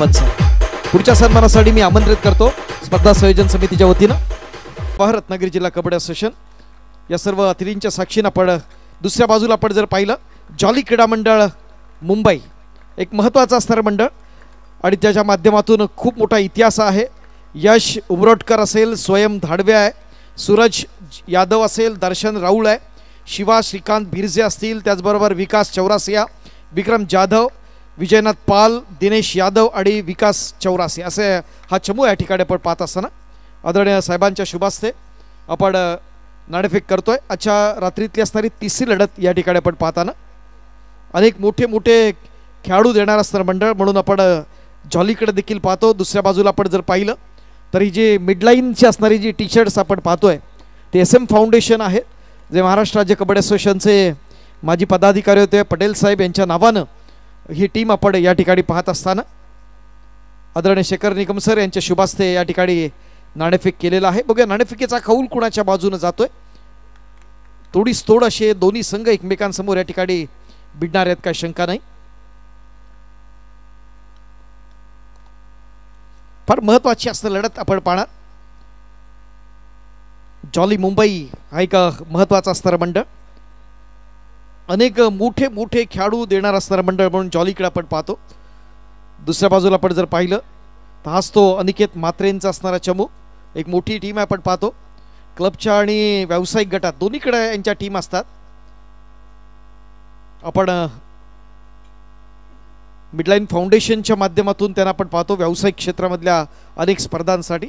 Sawant sir. पुढच्या सन्मानासाठी मी आमंत्रित करतो स्पर्धा संयोजन समितीच्या वतीनं रत्नागिरी जिल्हा कबड्डी असोसिएशन या सर्व अतिथींच्या साक्षीनं आपण दुसऱ्या बाजूला आपण जर पाहिलं जॉली क्रीडा मंडळ मुंबई एक महत्त्वाचं असणारं मंडळ आणि त्याच्या माध्यमातून खूप मोठा इतिहास आहे. यश उमरोटकर असेल, स्वयं धाडवे आहे, सूरज यादव असेल, दर्शन राऊळ आहे, शिवा श्रीकांत भिरजे असतील, त्याचबरोबर विकास चौरासिया, विक्रम जाधव, विजयनाथ पाल, दिनेश यादव आणि विकास चौरासी असे हा चमू या ठिकाणी आपण पाहत असताना आदरणीय साहेबांच्या शुभास्ते आपण नाणेफेक करतोय. आजच्या रात्रीतली असणारी तिसरी लढत या ठिकाणी आपण पाहताना अनेक मोठे मोठे खेळाडू देणार असणारं मंडळ म्हणून आपण जॉलीकडे देखील पाहतो. दुसऱ्या बाजूला आपण जर पाहिलं तर ही जी मिडलाईनची असणारी जी टी शर्ट्स आपण पाहतोय ते SM फाउंडेशन आहे, जे महाराष्ट्र राज्य कबड्डी असोसिएशनचे माजी पदाधिकारी होते पटेल साहेब यांच्या नावानं ही टीम आपण या ठिकाणी पाहत असताना आदरणीय शेखर निकम सर यांच्या शुभास्ते या ठिकाणी नाणेफेक केलेला आहे. बघूया नाणेफेकीचा कौल कुणाच्या बाजूने जातोय. तोडीस तोड असे दोन्ही संघ एकमेकांसमोर या ठिकाणी भिडणार आहेत, काही शंका नाही. फार महत्त्वाची असं लढत आपण पाहणार. जॉली मुंबई हा एक महत्त्वाचा असणारं मंडळ, अनेक मोठे मोठे खेळाडू देणार असणारं मंडळ म्हणून जॉलीकडे आपण पाहतो. दुसऱ्या बाजूला आपण जर पाहिलं तर हाच तो अनिकेत म्हात्रेंचा असणारा चमू, एक मोठी टीम आहे आपण पाहतो. क्लबच्या आणि व्यावसायिक गटात दोन्हीकडे यांच्या टीम असतात. आपण मिडलाईन फाउंडेशनच्या माध्यमातून त्यांना आपण पाहतो व्यावसायिक क्षेत्रामधल्या अनेक स्पर्धांसाठी.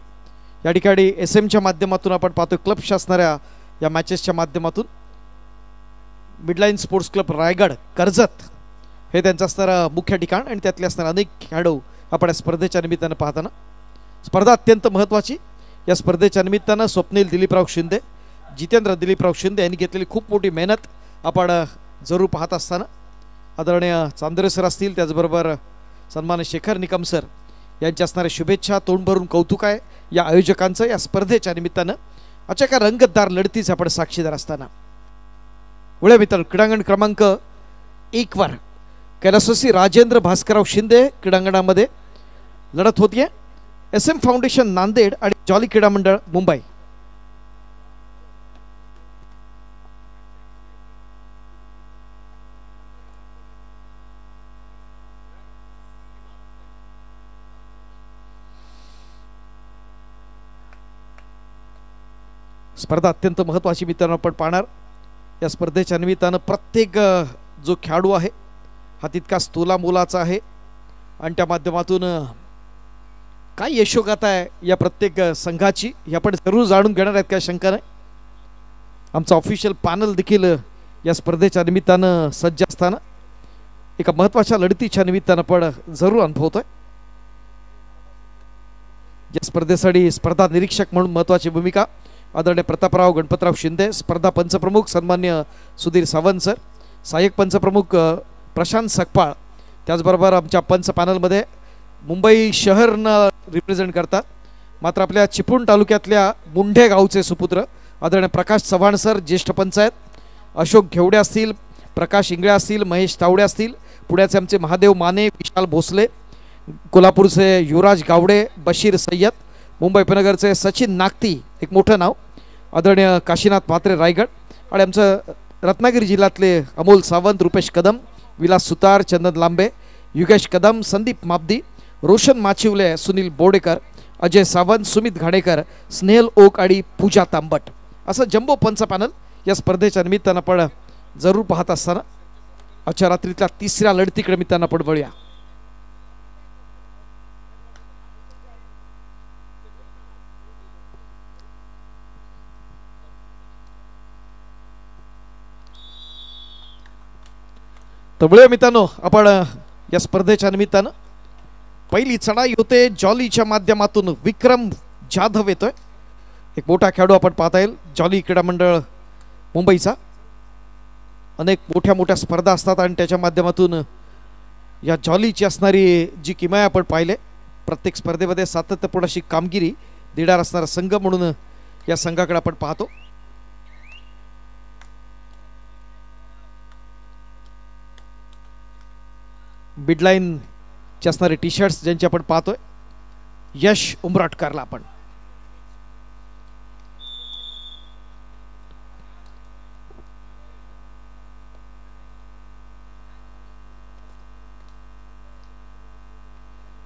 या ठिकाणी SMच्या माध्यमातून आपण पाहतो क्लबच्या असणाऱ्या या मॅचेसच्या माध्यमातून मिडलाईन स्पोर्ट्स क्लब रायगड कर्जत हे त्यांचं असणारं मुख्य ठिकाण आणि त्यातले असणारे अनेक खेळाडू आपण या स्पर्धेच्या निमित्तानं पाहताना. स्पर्धा अत्यंत महत्त्वाची. या स्पर्धेच्या निमित्तानं स्वप्नील दिलीपराव शिंदे, जितेंद्र दिलीपराव शिंदे यांनी घेतलेली खूप मोठी मेहनत आपण जरूर पाहत असताना आदरणीय चांदरे सर असतील, त्याचबरोबर सन्मान्य शेखर निकम सर यांच्या असणाऱ्या शुभेच्छा, तोंड भरून कौतुक आहे या आयोजकांचं. या स्पर्धेच्या निमित्तानं अशा एका रंगतदार लढतीच आपण साक्षीदार असताना वळ्या मित्र क्रीडांगण क्रमांक 1 वर कैलासवासी राजेंद्र भास्करराव शिंदे क्रीडांगणामध्ये लढत होतीये. SM फाउंडेशन नांदेड आणि जॉली क्रीडा मंडळ मुंबई. स्पर्धा अत्यंत महत्त्वाची मित्रांनो आपण पाहणार. या स्पर्धेच्या निमित्तानं प्रत्येक जो खेळाडू आहे हा तितकाच तोला मोलाचा आहे आणि त्या माध्यमातून काय यशोगाथा आहे या प्रत्येक संघाची हे आपण जरूर जाणून घेणार आहेत, काय शंका नाही. आमचा ऑफिशियल पॅनल देखील या स्पर्धेच्या निमित्तानं सज्ज असताना एका महत्त्वाच्या लढतीच्या निमित्तानं पण जरूर अनुभवतोय. या स्पर्धेसाठी स्पर्धा निरीक्षक म्हणून महत्त्वाची भूमिका आदरणीय प्रतापराव गणपतराव शिंदे, स्पर्धा पंचप्रमुख सन्मान्य सुधीर सावंत सर, सहाय्यक पंचप्रमुख प्रशांत सकपाळ, त्याचबरोबर आमच्या पंच पॅनलमध्ये मुंबई शहरनं रिप्रेझेंट करतात मात्र आपल्या चिपळूण तालुक्यातल्या मुंढे गावचे सुपुत्र आदरणीय प्रकाश चव्हाण सर, ज्येष्ठ पंचायत, अशोक घेवडे असतील, प्रकाश इंगळे असतील, महेश तावडे असतील, पुण्याचे आमचे महादेव माने, विशाल भोसले, कोल्हापूरचे युवराज गावडे, बशीर सय्यद, मुंबई उपनगरचे सचिन नागती एक मोठं नाव, आदरणीय काशीनाथ म्हात्रे रायगड आणि आमचं रत्नागिरी जिल्ह्यातले अमोल सावंत, रुपेश कदम, विलास सुतार, चंदन लांबे, युगेश कदम, संदीप माबदी, रोशन माचिवले, सुनील बोडेकर, अजय सावंत, सुमित घाडेकर, स्नेहल ओक आणि पूजा तांबट असं जम्बो पंच पॅनल या स्पर्धेच्या निमित्तानं आपण जरूर पाहत असताना आजच्या रात्रीतल्या तिसऱ्या लढतीकडे निमित्तानं आपण वळूया. तर मित्रांनो आपण या स्पर्धेच्या निमित्तानं पहिली चढाई होते जॉलीच्या माध्यमातून. विक्रम जाधव येतोय, एक मोठा खेळाडू आपण पाहता येईल. जॉली क्रीडा मंडळ मुंबईचा अनेक मोठ्या मोठ्या स्पर्धा असतात आणि त्याच्या माध्यमातून या जॉलीची असणारी जी किमया आपण पाहिले प्रत्येक स्पर्धेमध्ये सातत्यपूर्ण अशी कामगिरी देणार असणारा संघ म्हणून या संघाकडे आपण पाहतो. मिडलाईन चे असणारे टी शर्ट्स ज्यांचे आपण पाहतोय यश उमराटकरला आपण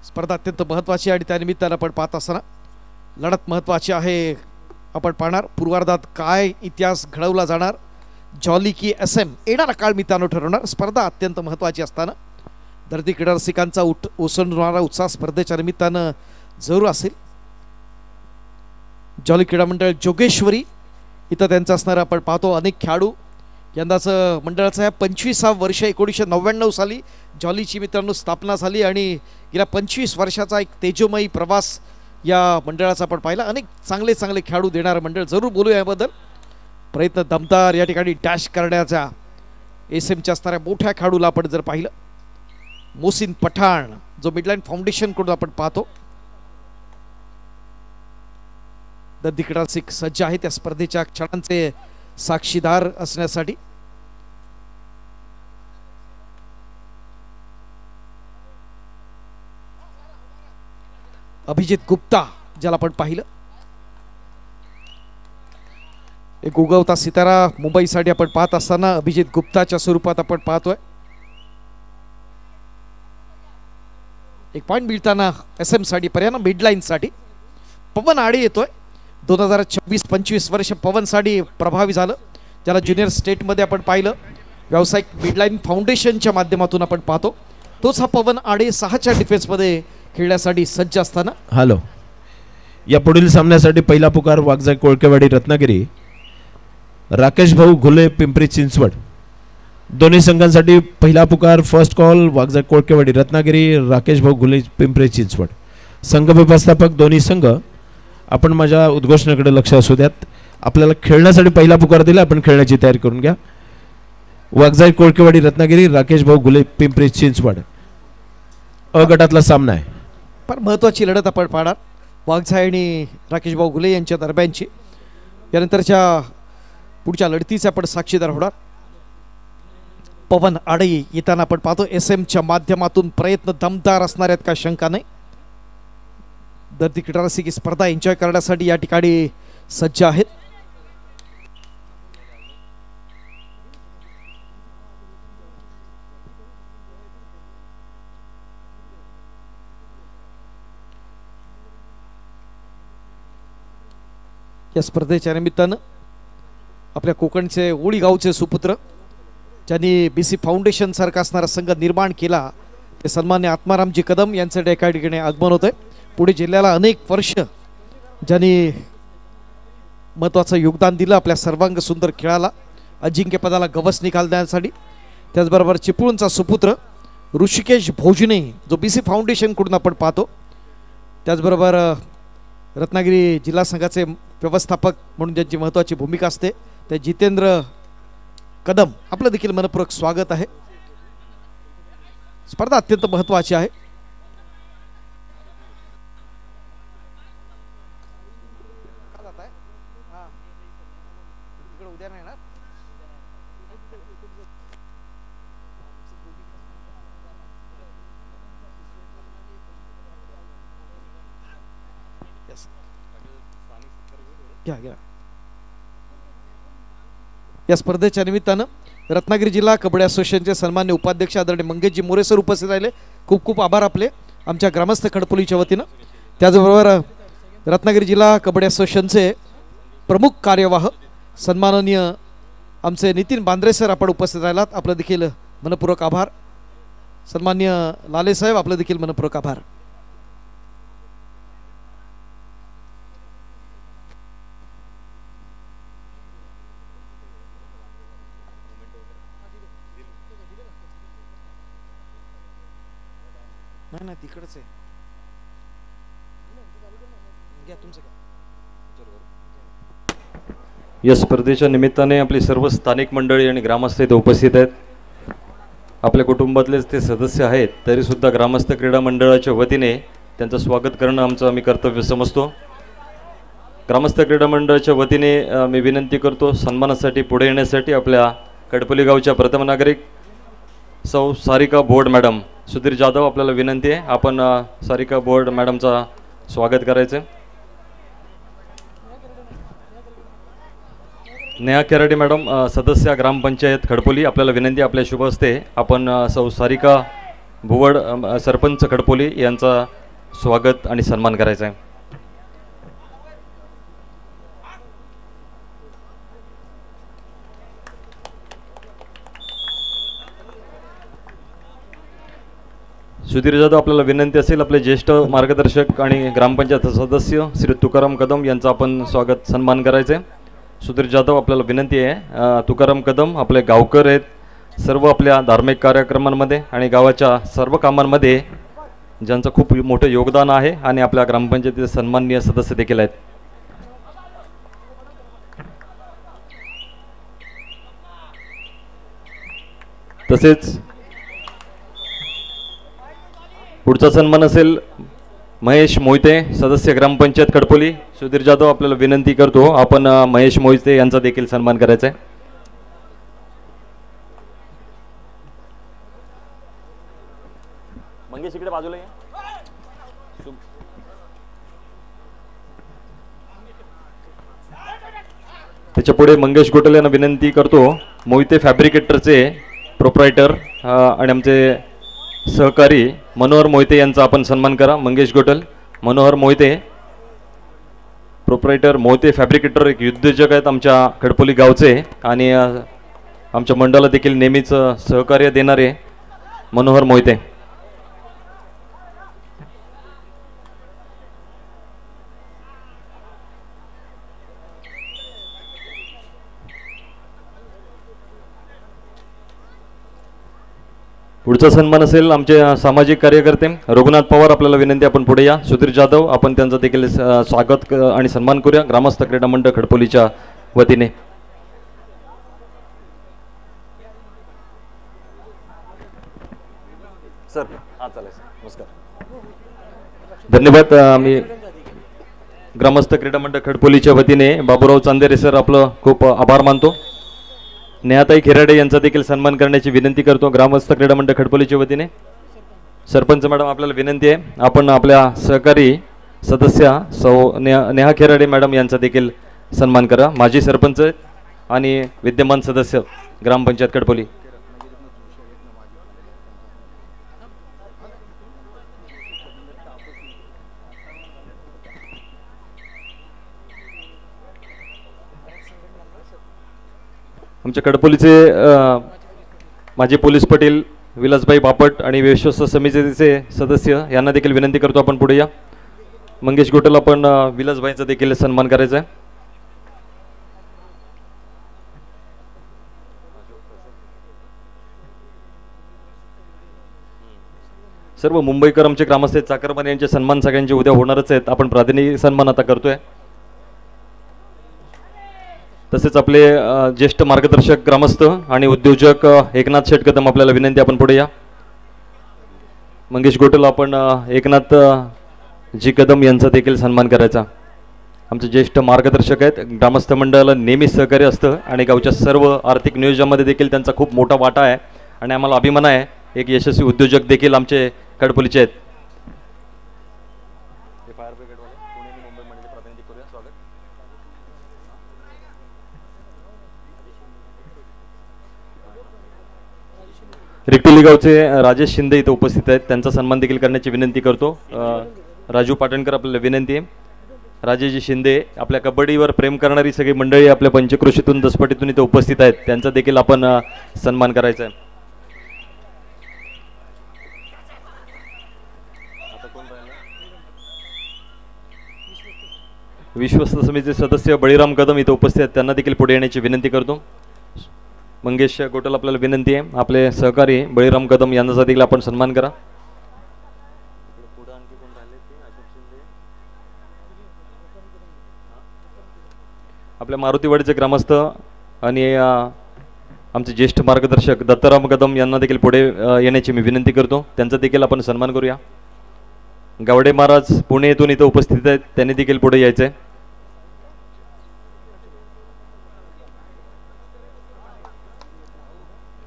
स्पर्धा अत्यंत महत्त्वाची आणि त्यानिमित्तानं आपण पाहत असताना लढत महत्त्वाची आहे. आपण पाहणार पूर्वार्धात काय इतिहास घडवला जाणार, जॉली की SM येणारा काळ मित्रांनो ठरवणार. स्पर्धा अत्यंत महत्त्वाची असताना दर्दी क्रीडा रसिकांचा ओसंडणारा उत्साह स्पर्धेच्या निमित्तानं जरूर असेल. जॉली क्रीडा मंडळ जोगेश्वरी इथं त्यांचं असणारं आपण पाहतो. अनेक खेळाडू यंदाचं मंडळाचं आहे 25वा वर्ष. 1999 साली जॉलीची मित्रांनो स्थापना झाली आणि गेल्या 25 वर्षाचा एक तेजोमयी प्रवास या मंडळाचा आपण पाहिला. अनेक चांगले चांगले खेळाडू देणारं मंडळ. जरूर बोलूया याबद्दल. प्रयत्न दमदार या ठिकाणी डॅश करण्याचा SMच्या असणाऱ्या मोठ्या खेळाडूला आपण जर पाहिलं मोहसिन पठाण जो मिडलाईन फाउंडेशन कडून आपण पाहतो. दर्दी क्रीडा रसिक सज्ज आहे त्या स्पर्धेच्या क्षणांचे साक्षीदार असण्यासाठी. अभिजित गुप्ता ज्याला आपण पाहिलं एक उगवता सितारा मुंबईसाठी आपण पाहत असताना अभिजित गुप्ताच्या स्वरूपात आपण पाहतोय. एक पॉइंट मिळताना SM साठी पर्याय मिडलाईन साठी पवन आडे येतोय. 2026-25 वर्ष पवन साठी प्रभावी झालं ज्याला ज्युनियर स्टेट मध्ये आपण पाहिलं. व्यावसायिक मिडलाईन फाउंडेशनच्या माध्यमातून आपण पाहतो. तोच हा पवन आडे 6च्या डिफेन्स मध्ये खेळण्यासाठी सज्ज असताना. हॅलो, या पुढील सामन्यासाठी पहिला पुकार वाघजाई कोळकेवाडी रत्नागिरी, राकेश भाऊ घुले पिंपरी चिंचवड. दोन्ही संघांसाठी पहिला पुकार फर्स्ट कॉल वाघजाई कोळकेवाडी रत्नागिरी, राकेश भाऊ घुले पिंपरी चिंचवड. संघ व्यवस्थापक दोन्ही संघ आपण माझ्या उद्घोषणेकडे लक्ष असू द्यात. आपल्याला खेळण्यासाठी पहिला पुकार दिला, आपण खेळण्याची तयारी करून घ्या. वाघजाई कोळकेवाडी रत्नागिरी, राकेश भाऊ घुले पिंपरी चिंचवड. अ गटातला सामना आहे. फार महत्त्वाची लढत आपण पाहणार वाघजाई आणि राकेश भाऊ घुले यांच्या दरम्यानची. यानंतरच्या पुढच्या लढतीचे आपण साक्षीदार होणार. पवन आडे येताना आपण पाहतो SMच्या माध्यमातून प्रयत्न दमदार असणार आहेत का शंका नाही. दर्दी क्रीडा रसिक स्पर्धा एन्जॉय करण्यासाठी या ठिकाणी सज्ज आहेत. या स्पर्धेच्या निमित्तानं आपल्या कोकणचे ओळी गावचे सुपुत्र ज्यांनी BC फाउंडेशन सारखा असणारा संघ निर्माण केला ते सन्मान्य आत्मारामजी कदम यांचं एका ठिकाणी आगमन होतंय. पुणे जिल्ह्याला अनेक वर्ष ज्यांनी महत्त्वाचं योगदान दिलं आपल्या सर्वांग सुंदर खेळाला, अजिंक्यपदाला गवस निकाल देण्यासाठी. त्याचबरोबर चिपळूणचा सुपुत्र ऋषिकेश भोजने जो BC फाउंडेशन कडून आपण पाहतो. त्याचबरोबर रत्नागिरी जिल्हा संघाचे व्यवस्थापक म्हणून ज्यांची महत्त्वाची भूमिका असते ते जितेंद्र कदम. आपलं देखील मनपूर्वक स्वागत आहे. स्पर्धा अत्यंत महत्त्वाची आहे. या स्पर्धेच्या निमित्तानं रत्नागिरी जिल्हा कबड्डी असोसिएशनचे सन्मान्य उपाध्यक्ष आदरणीय मंगेशजी मोरे सर उपस्थित राहिले. खूप खूप आभार आपले आमच्या ग्रामस्थ खडपोलीच्या वतीनं. त्याचबरोबर रत्नागिरी जिल्हा कबड्डी असोसिएशनचे प्रमुख कार्यवाह सन्माननीय आमचे नितीन बांद्रे सर आपण उपस्थित राहिलात. आपलं देखील मनपूर्वक आभार. सन्मान्य लाले साहेब आपलं देखील मनपूर्वक आभार. नाही तिकडच आहे. या स्पर्धेच्या निमित्ताने आपली सर्व स्थानिक मंडळी आणि ग्रामस्थ इथे उपस्थित आहेत. आपल्या कुटुंबातलेच ते सदस्य आहेत तरी सुद्धा ग्रामस्थ क्रीडा मंडळाच्या वतीने त्यांचं स्वागत करणं आमचं आम्ही कर्तव्य समजतो. ग्रामस्थ क्रीडा मंडळाच्या वतीने मी विनंती करतो सन्मानासाठी पुढे येण्यासाठी आपल्या कडपोली गावच्या प्रथम नागरिक सौ सारिका बोर्ड मॅडम सुधीर जाधव आपल्याला विनंती आहे आपण सारिका बोर्ड मॅडमचा स्वागत करायचं. नेहा केराडे मॅडम सदस्य ग्रामपंचायत खडपोली आपल्याला विनंती आपल्या शुभ हस्ते आपण सौ सारिका भुवड सरपंच खडपोली यांचा स्वागत आणि सन्मान करायचा आहे. सुधीर जाधव आपल्याला विनंती असेल आपले ज्येष्ठ मार्गदर्शक आणि ग्रामपंचायत सदस्य श्री तुकाराम कदम यांचा आपण स्वागत सन्मान करायचे आहे. सुधीर जाधव आपल्याला विनंती आहे तुकाराम कदम आपले गावकर आहेत, सर्व आपल्या धार्मिक कार्यक्रमांमध्ये आणि गावाच्या सर्व कामांमध्ये ज्यांचं खूप मोठं योगदान आहे आणि आपल्या ग्रामपंचायतीचे सन्माननीय सदस्य देखील आहेत. तसेच पुढचा सन्मान असेल महेश मोहिते सदस्य ग्रामपंचायत खडपोली. सुधीर जाधव आपल्याला विनंती करतो आपण महेश मोहिते यांचा देखील सन्मान करायचा आहे. मंगेश इकडे बाजूला त्याच्या पुढे मंगेश गोटल यांना विनंती करतो मोहिते फॅब्रिकेटरचे प्रोप्रायटर आणि आमचे सहकारी मनोहर मोहिते यांचा आपण सन्मान करा. मंगेश गोटल मनोहर मोहिते प्रोप्रायटर मोहिते फॅब्रिकेटर एक उद्योजक आहेत आमच्या खडपोली गावचे आणि आमच्या मंडळाला देखील नेहमीच सहकार्य देणारे मनोहर मोहिते. पुढचा सन्मान असेल आमचे सामाजिक कार्यकर्ते रघुनाथ पवार आपल्याला विनंती आपण पुढे या. सुधीर जाधव आपण त्यांचं देखील स्वागत आणि सन्मान करूया ग्रामस्थ क्रीडा मंडळ खडपोलीच्या वतीने. सर चालेल नमस्कार धन्यवाद. आम्ही ग्रामस्थ क्रीडा मंडळ खडपोलीच्या वतीने बाबूराव चांदेरे सर आपलं खूप आभार मानतो. नेहाताई खिराडे यांचा देखील सन्मान करण्याची विनंती करतो ग्रामस्थ क्रीडा मंडळ खडपोलीच्या वतीने. सरपंच मॅडम आपल्याला विनंती आहे आपण आपल्या सहकारी सदस्य सौ नेहा खिराडे मॅडम यांचा देखील सन्मान करा. माजी सरपंच आणि विद्यमान सदस्य ग्रामपंचायत खडपोली. आमच्या खडपोलीचे माजी पोलीस पाटील विलासभाई बापट आणि विश्वस्त समितीचे सदस्य यांना देखील विनंती करतो आपण पुढे या. मंगेश गोटल आपण विलासभाईंचा देखील सन्मान करायचा आहे. सर्व मुंबईकर आमचे ग्रामस्थ चाकरमानी यांचे सन्मान सगळ्यांचे उद्या होणारच आहेत. आपण प्रातिनिधिक सन्मान आता करतोय. तसेच आपले ज्येष्ठ मार्गदर्शक ग्रामस्थ आणि उद्योजक एकनाथ शेट कदम आपल्याला विनंती आपण पुढे या. मंगेश गोटल आपण एकनाथ जी कदम यांचा देखील सन्मान करायचा. आमचे ज्येष्ठ मार्गदर्शक आहेत. ग्रामस्थ मंडळाला नेहमी सहकार्य असतं आणि गावच्या सर्व आर्थिक नियोजनामध्ये देखील त्यांचा खूप मोठा वाटा आहे आणि आम्हाला अभिमान आहे एक यशस्वी उद्योजक देखील आमचे खडपोलीचे आहेत. रिक्टोली गावचे राजेश शिंदे इथे उपस्थित आहेत. त्यांचा सन्मान देखील करण्याची विनंती करतो. राजू पाटणकर आपल्याला विनंती आहे. राजेश शिंदे आपल्या कबड्डीवर प्रेम करणारी सगळी मंडळी आपल्या पंचक्रोशीतून दसपटीतून इथे उपस्थित आहेत. त्यांचा देखील आपण सन्मान करायचा आहे. विश्वस्त समितीचे सदस्य बळीराम कदम इथे उपस्थित आहेत. त्यांना देखील पुढे येण्याची विनंती करतो. मंगेश गोटल आपल्याला विनंती आहे आपले सहकारी बळीराम कदम यांचा देखील आपण सन्मान करा. आपल्या मारुतीवाडीचे ग्रामस्थ आणि आमचे ज्येष्ठ मार्गदर्शक दत्ताराम कदम यांना देखील पुढे येण्याची मी विनंती करतो. त्यांचा देखील आपण सन्मान करूया. गावडे महाराज पुणे येथून इथं उपस्थित आहेत. त्यांनी देखील पुढे यायचं आहे.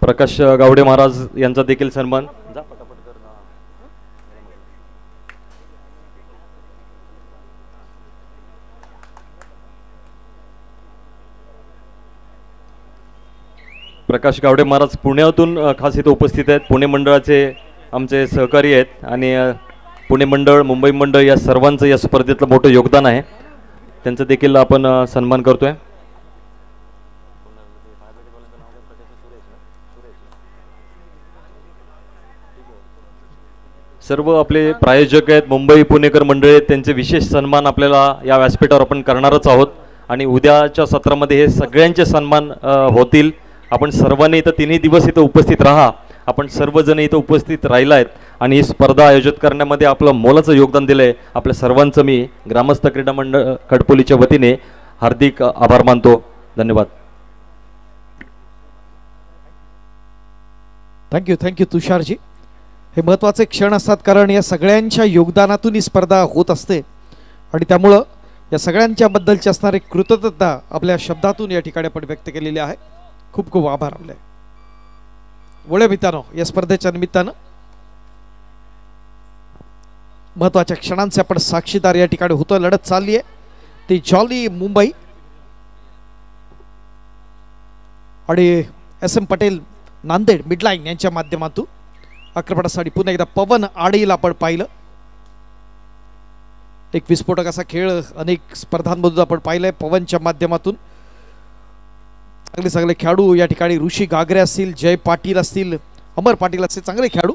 प्रकाश गावडे महाराज यांचा देखील सन्मान प्रकाश गावडे महाराज पुण्यातून खास इथे उपस्थित आहेत. पुणे मंडळाचे आमचे सहकारी आहेत आणि पुणे मंडळ, मुंबई मंडळ या सर्वांचं या स्पर्धेतलं मोठं योगदान आहे. त्यांचं देखील आपण सन्मान करतोय. सर्व आपले प्रायोजक आहेत, मुंबई पुणेकर मंडळ आहेत, त्यांचे विशेष सन्मान आपल्याला या व्यासपीठावर आपण करणारच आहोत. आणि उद्याच्या सत्रामध्ये हे सगळ्यांचे सन्मान होतील. आपण सर्वांनी इथं 3 दिवस इथं उपस्थित राहा. आपण सर्वजण इथं उपस्थित राहिला आहेत आणि ही स्पर्धा आयोजित करण्यामध्ये आपलं मोलाचं योगदान दिलं आहे. आपल्या सर्वांचं मी ग्रामस्थ क्रीडा मंडळ खडपोलीच्या वतीने हार्दिक आभार मानतो. धन्यवाद. थँक्यू तुषारजी. हे महत्त्वाचे क्षण असतात कारण या सगळ्यांच्या योगदानातून ही स्पर्धा होत असते आणि त्यामुळं या सगळ्यांच्या बद्दलची असणारी कृतज्ञता आपल्या शब्दातून या ठिकाणी आपण व्यक्त केलेली आहे. खूप खूप आभार आपले. वळे मित्रांनो, या स्पर्धेच्या निमित्तानं महत्त्वाच्या क्षणांचे आपण साक्षीदार या ठिकाणी होतो. लढत चालली आहे ती जॉली मुंबई आणि SM पटेल नांदेड मिडलाईन यांच्या माध्यमातून. आक्रमणासाठी पुन्हा एकदा पवन आडेला आपण पाहिलं. एक विस्फोटक असा खेळ अनेक स्पर्धांमधून आपण पाहिलाय पवनच्या माध्यमातून. चांगले खेळाडू या ठिकाणी ऋषी गागरे असतील, जय पाटील असतील, अमर पाटील असतील, चांगले खेळाडू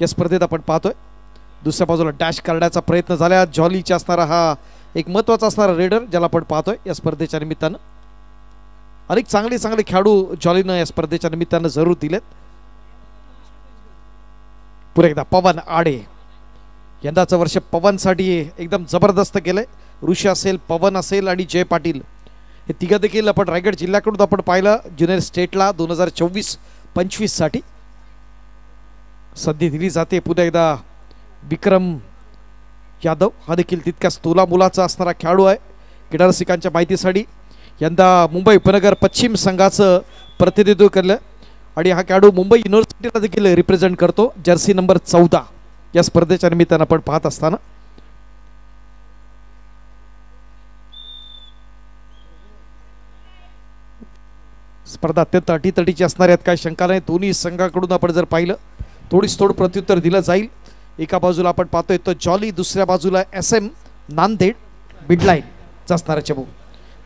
या स्पर्धेत आपण पाहतोय. दुसऱ्या बाजूला डॅश करण्याचा प्रयत्न झाला जॉलीचा असणारा हा एक महत्त्वाचा असणारा रेडर ज्याला आपण पाहतोय या स्पर्धेच्या निमित्तानं. अनेक चांगले खेळाडू जॉलीनं या स्पर्धेच्या निमित्तानं जरूर दिलेत. पुन्हा एकदा पवन आडे. यंदाचं वर्ष पवनसाठी एकदम जबरदस्त केलंय. ऋषी असेल, पवन असेल आणि जय पाटील हे तिघं देखील आपण रायगड जिल्ह्याकडून आपण पाहिलं ज्युनियर स्टेटला 2024-25 साठी संधी दिली जाते. पुन्हा एकदा विक्रम यादव हा देखील तितक्याच तोला मुलाचा असणारा खेळाडू आहे. क्रीडा रसिकांच्या माहितीसाठी यंदा मुंबई उपनगर पश्चिम संघाचं प्रतिनिधित्व केलं आणि हा खेळाडू मुंबई युनिव्हर्सिटीला देखील रिप्रेझेंट करतो. जर्सी नंबर 14 या स्पर्धेच्या निमित्तानं आपण पाहत असताना स्पर्धा अत्यंत अटीतटीची असणार आहेत, काही शंका नाही. दोन्ही संघाकडून आपण जर पाहिलं थोड प्रत्युत्तर दिलं जाईल. एका बाजूला आपण पाहतोय तो जॉली, दुसऱ्या बाजूला SM नांदेड मिडलाईन असणारा चमू.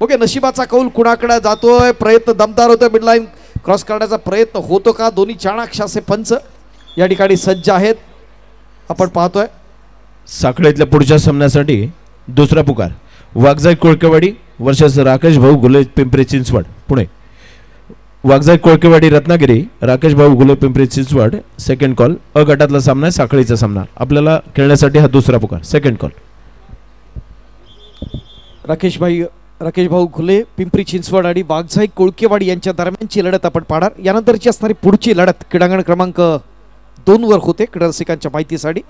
ओके, नशिबाचा कौल कुणाकडे जातोय, प्रयत्न दमदार होतोय. मिडलाईन क्रॉस करण्याचा प्रयत्न होतो का? दोन्ही चाणाक्ष असे पंच या ठिकाणी सज्ज आहेत आपण पाहतोय. साखळीतल्या पुढच्या सामन्यासाठी दुसरा पुकार वाघजाई कोळकेवाडी वर्सेस राकेश भाऊ गुले पिंपरी चिंचवड पुणे. वाघजाई कोळकेवाडी रत्नागिरी, राकेश भाऊ गुले पिंपरी चिंचवड. Second call. अ गटातला सामना आहे, साखळीचा सामना. आपल्याला खेळण्यासाठी हा दुसरा पुकार, सेकंड कॉल. राकेश भाऊ घुले पिंपरी चिंचवड आणि वाघजाई कोळकेवाडी यांच्या दरम्यानची लढत आपण पाहणार. यानंतरची असणारी पुढची लढत क्रीडांगण क्रमांक 2 वर होते. क्रीडा रसिकांच्या माहितीसाठी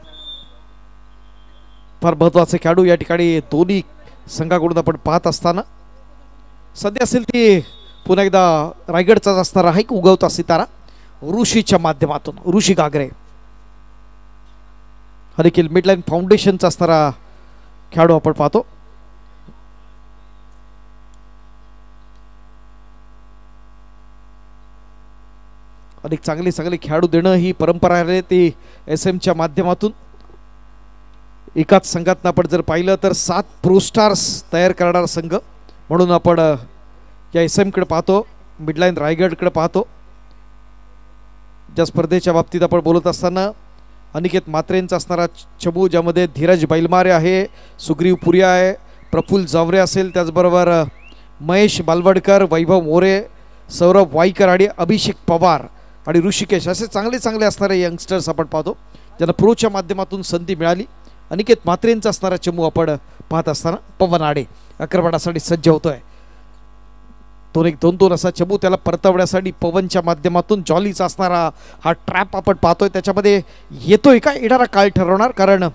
फार महत्वाचे खेळाडू या ठिकाणी दोन्ही संघाकडून आपण पाहत असताना सध्या असेल ती पुन्हा एकदा रायगडचाच असणारा हा एक उगवता सितारा ऋषीच्या माध्यमातून ऋषी गागरे हा देखील मिडलाईन फाउंडेशनचा असणारा खेळाडू आपण पाहतो. अनेक चांगले खेळाडू देणं ही परंपरा आहे ती SM च्या माध्यमातून. एकाच संघात आपण जर पाहिलं तर 7 प्रो स्टार्स तयार करणारा संघ म्हणून आपण या SM कडे पाहतो, मिडलाईन रायगडकडे पाहतो. ज्या स्पर्धेच्या बाबतीत आपण बोलत असताना अनिकेत मात्रेंचा असणारा चमू ज्यामध्ये धीरज बैलमारे आहे, सुग्रीव पुरिया आहे, प्रफुल्ल जावरे असेल, त्याचबरोबर महेश बालवडकर, वैभव मोरे, सौरभ वाईकर आणि अभिषेक पवार आणि ऋषिकेश असे चांगले असणारे यंगस्टर्स आपण पाहतो ज्यांना प्रोच्या माध्यमातून संधी मिळाली. अनिकेत मात्रेंचा असणारा चमू आपण पाहत असताना पवन आडे आक्रमणासाठी सज्ज होतोय. 2-1-2-2 असा चमू त्याला परतवण्यासाठी पवनच्या माध्यमातून जॉलीचा असणारा हा ट्रॅप आपण पाहतोय. त्याच्यामध्ये येतोय का येणारा काळ ठरवणार, कारण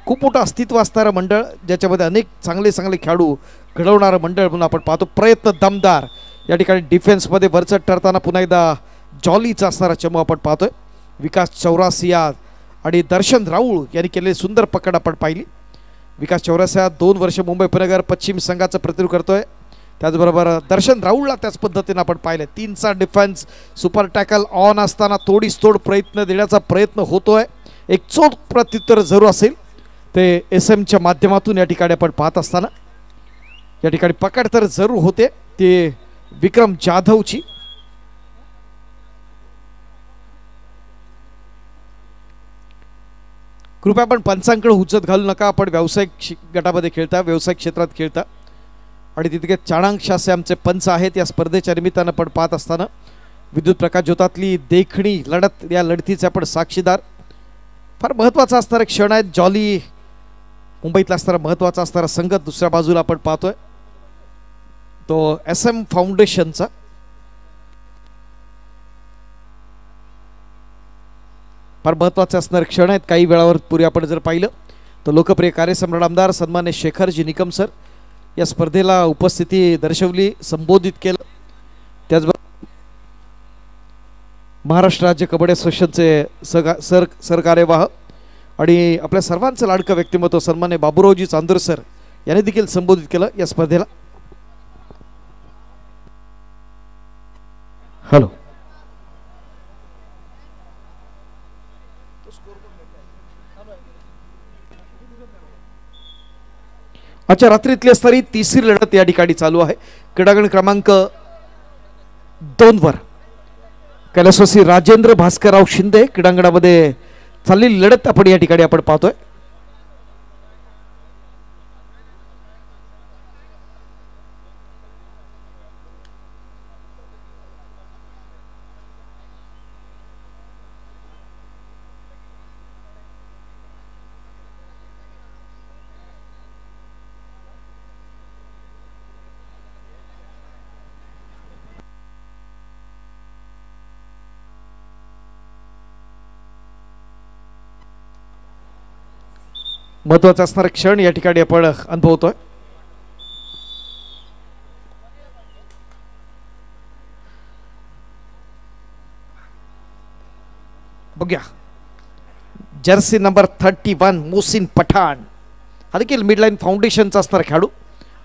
खूप मोठं अस्तित्व असणारं मंडळ ज्याच्यामध्ये अनेक चांगले खेळाडू घडवणारं मंडळ म्हणून आपण पाहतो. प्रयत्न दमदार या ठिकाणी डिफेन्समध्ये वरचढ ठरताना पुन्हा एकदा जॉलीचा असणारा चमू आपण पाहतोय. विकास चौरासिया आणि दर्शन राऊळ यांनी केलेली सुंदर पकड आपण पाहिली. विकास चौरासिया 2 वर्ष मुंबई उपनगर पश्चिम संघाचं प्रतिनिधित्व करतोय. त्याचबरोबर दर्शन राऊळला त्याच पद्धतीने आपण पाहिलं. 3चा डिफेन्स, सुपर टॅकल ऑन असताना तोडीसतोड प्रयत्न देण्याचा प्रयत्न होतोय. एक चोख प्रत्युत्तर जरूर असेल ते SM च्या माध्यमातून या ठिकाणी आपण पाहत असताना. या ठिकाणी पकड तर जरूर होते ते विक्रम जाधवची. कृपया आपण पंचांकडे हुचत घालू नका. आपण व्यावसायिक गटामध्ये खेळता, व्यवसायिक क्षेत्रात खेळता आणि तितके चाणांक असे आमचे पंच आहेत. या स्पर्धेच्या निमित्तानं आपण पाहत असताना विद्युत प्रकाश ज्योतातली देखणी लढत, या लढतीचे आपण साक्षीदार. फार महत्त्वाचा असणारा क्षण आहे. जॉली मुंबईतला असणारा महत्त्वाचा असणारा संघ दुसऱ्या बाजूला आपण पाहतोय तो SM फाउंडेशनचा. फार महत्त्वाचे असणारे क्षण आहेत. काही वेळावर पूर्वी आपण जर पाहिलं तर लोकप्रिय कार्यसम्राट आमदार सन्मान्य शेखरजी निकम सर या स्पर्धेला उपस्थिती दर्शवली, संबोधित केलं. त्याचबरोबर महाराष्ट्र राज्य कबड्डी असोसिएशनचे सरकार्यवाह आणि आपल्या सर्वांचं लाडकं व्यक्तिमत्व सन्मान्य बाबूरावजी चांदूर सर यांनी देखील संबोधित केलं या स्पर्धेला. हॅलो, अच्छा, रात्रीतली असणारी तिसरी लढत या ठिकाणी चालू आहे. क्रीडांगण क्रमांक 2 वर कैलासवासी राजेंद्र भास्करराव शिंदे क्रीडांगणामध्ये चाललेली लढत आपण या ठिकाणी आपण पाहतोय. महत्त्वाचा असणारा क्षण या ठिकाणी आपण अनुभवतोय. बघूया जर्सी नंबर 31 मोहसिन पठाण हा देखील मिडलाईन फाउंडेशनचा असणारा खेळाडू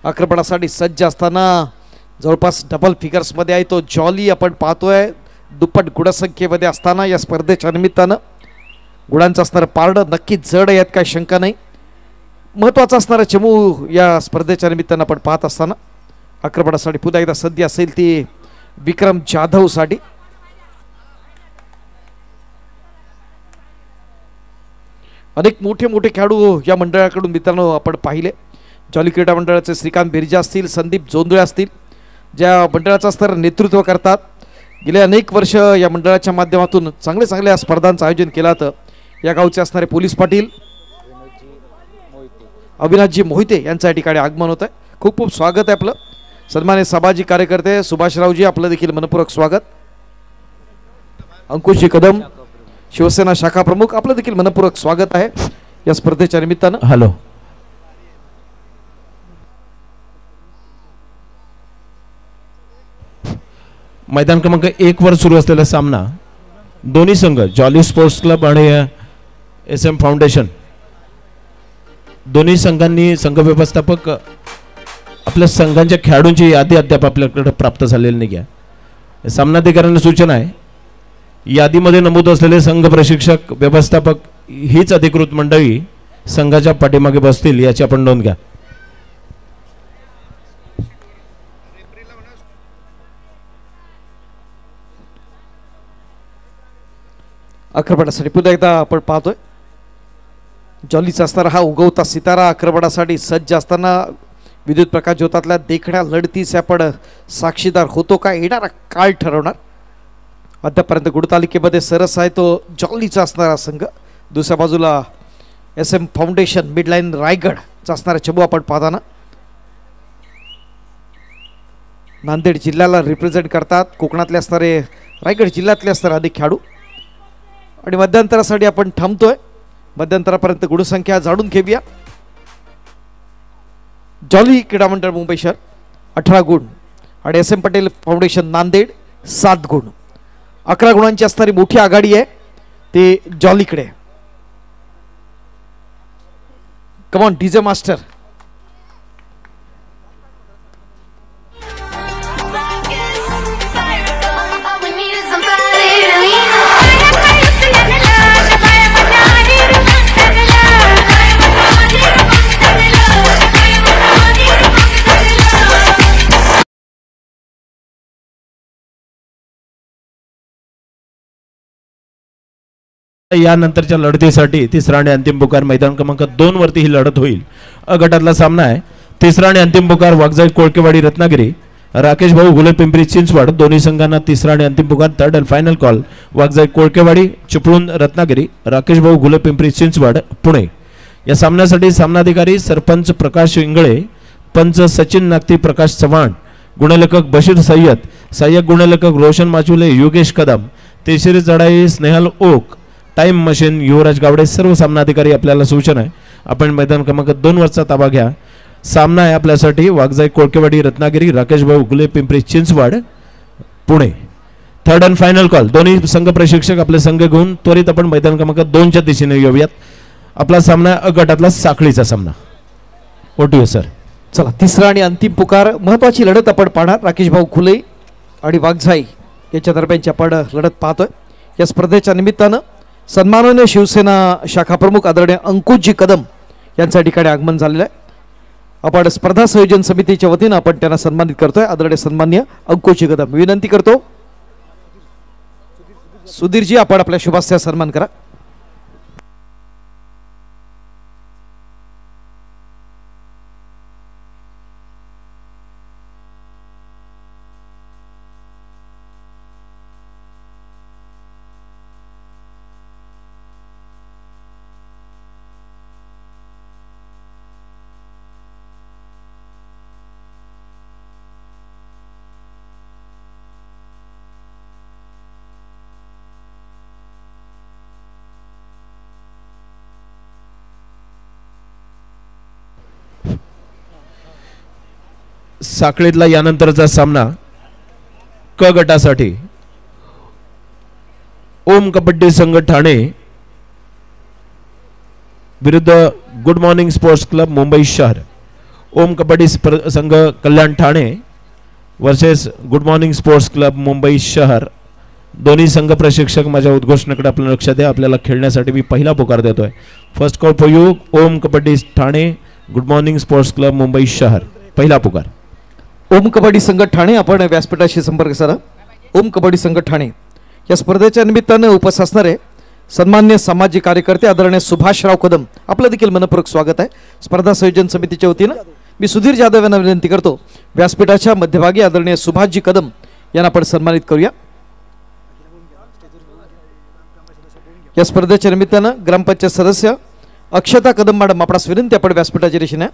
आक्रमणासाठी सज्ज असताना जवळपास डबल फिगर्समध्ये आहे तो जॉली आपण पाहतोय. दुप्पट गुणसंख्येमध्ये असताना या स्पर्धेच्या निमित्तानं गुणांचं असणारं पारडं नक्की जड आहे, यात काही शंका नाही. महत्त्वाचा असणारा चमू या स्पर्धेच्या निमित्तानं आपण पाहत असताना आक्रमणासाठी पुन्हा एकदा सध्या असेल ती विक्रम जाधवसाठी. अनेक मोठे मोठे खेळाडू या मंडळाकडून मित्रांनो आपण पाहिले. जॉली क्रीडा मंडळाचे श्रीकांत बिर्जा असतील, संदीप जोंधळे असतील, ज्या मंडळाचं असणारं नेतृत्व करतात. गेले अनेक वर्ष या मंडळाच्या माध्यमातून चांगले चांगल्या स्पर्धांचं आयोजन केलं जातं. या गावचे असणारे पोलीस पाटील अविनाशजी मोहिते यांचं या ठिकाणी आगमन होत आहे. खूप खूप स्वागत आहे आपलं. सन्मान्य सामाजिक कार्यकर्ते सुभाषरावजी आपलं देखील मनपूर्वक स्वागत. अंकुशजी कदम शिवसेना शाखा प्रमुख आपलं देखील मनपूर्वक स्वागत आहे या स्पर्धेच्या निमित्तानं. हॅलो, मैदान क्रमांक 1 वर सुरू असलेला सामना दोन्ही संघ जॉली स्पोर्ट्स क्लब आणि SM फाउंडेशन दोन्ही संघांनी संघ व्यवस्थापक आपल्या संघांच्या खेळाडूंची यादी अद्याप आपल्याकडे प्राप्त झालेली नाही आहे. सामनाधिकाऱ्यांना सूचना आहे यादीमध्ये नमूद असलेले संघ प्रशिक्षक व्यवस्थापक हीच अधिकृत मंडळी संघाच्या पाठीमागे बसतील याची आपण नोंद घ्या. आक्रमणासाठी पुन्हा एकदा आपण पाहतोय जॉलीचा असणारा हा उगवता सितारा आक्रमणासाठी सज्ज असताना विद्युत प्रकाश ज्योतातल्या देखण्या लढतीचे आपण साक्षीदार होतो का येणारा काळ ठरवणार. अद्यापर्यंत गुणतालिकेमध्ये सरस आहे तो जॉलीचा असणारा संघ. दुसऱ्या बाजूला SM फाउंडेशन मिडलाईन रायगडचा असणारा चमू आपण पाहताना नांदेड जिल्ह्याला रिप्रेझेंट करतात. कोकणातले असणारे रायगड जिल्ह्यातले असणारे अनेक खेळाडू आणि मध्यंतरासाठी आपण थांबतोय. मध्यंतरापर्यंत गुणसंख्या जाणून घेऊया. जॉली क्रीडा मंडळ मुंबई शहर 18 गुण आणि SM पटेल फाउंडेशन नांदेड 7 गुण. 11 गुणांची असणारी मोठी आघाडी आहे ते जॉलीकडे. Come on DJ master. यानंतरच्या लढतीसाठी तिसरा आणि अंतिम पुकार मैदान क्रमांक 2 वरती ही लढत होईल. अ गटातला सामना आहे. तिसरा आणि अंतिम पुकार वाघजाई कोळकेवाडी रत्नागिरी, राकेश भाऊ घुले पिंपरी चिंचवड. दोन्ही संघांना तिसरा आणि अंतिम पुकार, third and final call Waghjai Kolkewadi Chiplun Ratnagiri, Rakesh भाऊ घुले पिंपरी चिंचवड पुणे. या सामन्यासाठी सामनाधिकारी सरपंच प्रकाश इंगळे, पंच सचिन नागती, प्रकाश चव्हाण, गुणलेखक बशीर सय्यद, सहाय्यक गुणलेखक रोशन माचुले, योगेश कदम, तिसरी चढाई स्नेहल ओक, टाइम मशीन युवराज गावडे. सर्व सामनाधिकारी आपल्याला सूचना आहे आपण मैदान क्रमांक 2 वरचा ताबा घ्या. सामना आहे आपल्यासाठी वाघजाई कोळकेवाडी रत्नागिरी, राकेश भाऊ Ghule Pimpri Chinchwad Pune. Third and final call. दोन्ही संघ प्रशिक्षक आपले संघ घेऊन त्वरित आपण मैदान क्रमांक 2च्या दिशेने येऊयात. आपला सामना अ गटातला साखळीचा सामना. ओटीओ सर. चला, तिसरा आणि अंतिम पुकार, महत्वाची लढत आपण पाहणार. राकेश भाऊ खुले आणि वाघजाई यांच्या दरम्यानची आपण लढत पाहतोय. या स्पर्धेच्या निमित्तानं सन्माननीय शिवसेना शाखा प्रमुख आदरणीय अंकुशजी कदम यांच्या ठिकाणी आगमन झालेलं आहे. आपण स्पर्धा संयोजन समितीच्या वतीनं आपण त्यांना सन्मानित करतोय. आदरणीय सन्मान्य अंकुशजी कदम, विनंती करतो सुधीरजी आपण आपल्या शुभास्या सन्मान करा. साखळीतला यानंतरचा सामना क गटासाठी ओम कबड्डी संघ ठाणे विरुद्ध good morning sports club Mumbai शहर. ओम कबड्डी संघ Kalyan Thane versus good morning sports club Mumbai शहर. दोन्ही संघ प्रशिक्षक माझ्या उद्घोषणेकडे आपलं लक्ष द्या. आपल्याला खेळण्यासाठी मी पहिला पुकार देतोय. First call for you Om kabaddi Thane, good morning sports club Mumbai शहर. पहिला पुकार. ओम कबड्डी संघ ठाणे आपण व्यासपीठाशी संपर्क साधा. ओम कबड्डी संघ ठाणे या स्पर्धेच्या निमित्तानं उपस्थित असणारे सन्मान्य सामाजिक कार्यकर्ते आदरणीय सुभाषराव कदम, आपलं देखील मनपूर्वक स्वागत आहे. स्पर्धा संयोजन समितीच्या वतीनं मी सुधीर जाधव यांना विनंती करतो व्यासपीठाच्या मध्यभागी आदरणीय सुभाषजी कदम यांना आपण सन्मानित करूया. या स्पर्धेच्या निमित्तानं ग्रामपंचायत सदस्य अक्षता कदम मॅडम, आपणास विनंती आपण व्यासपीठाच्या दिशेने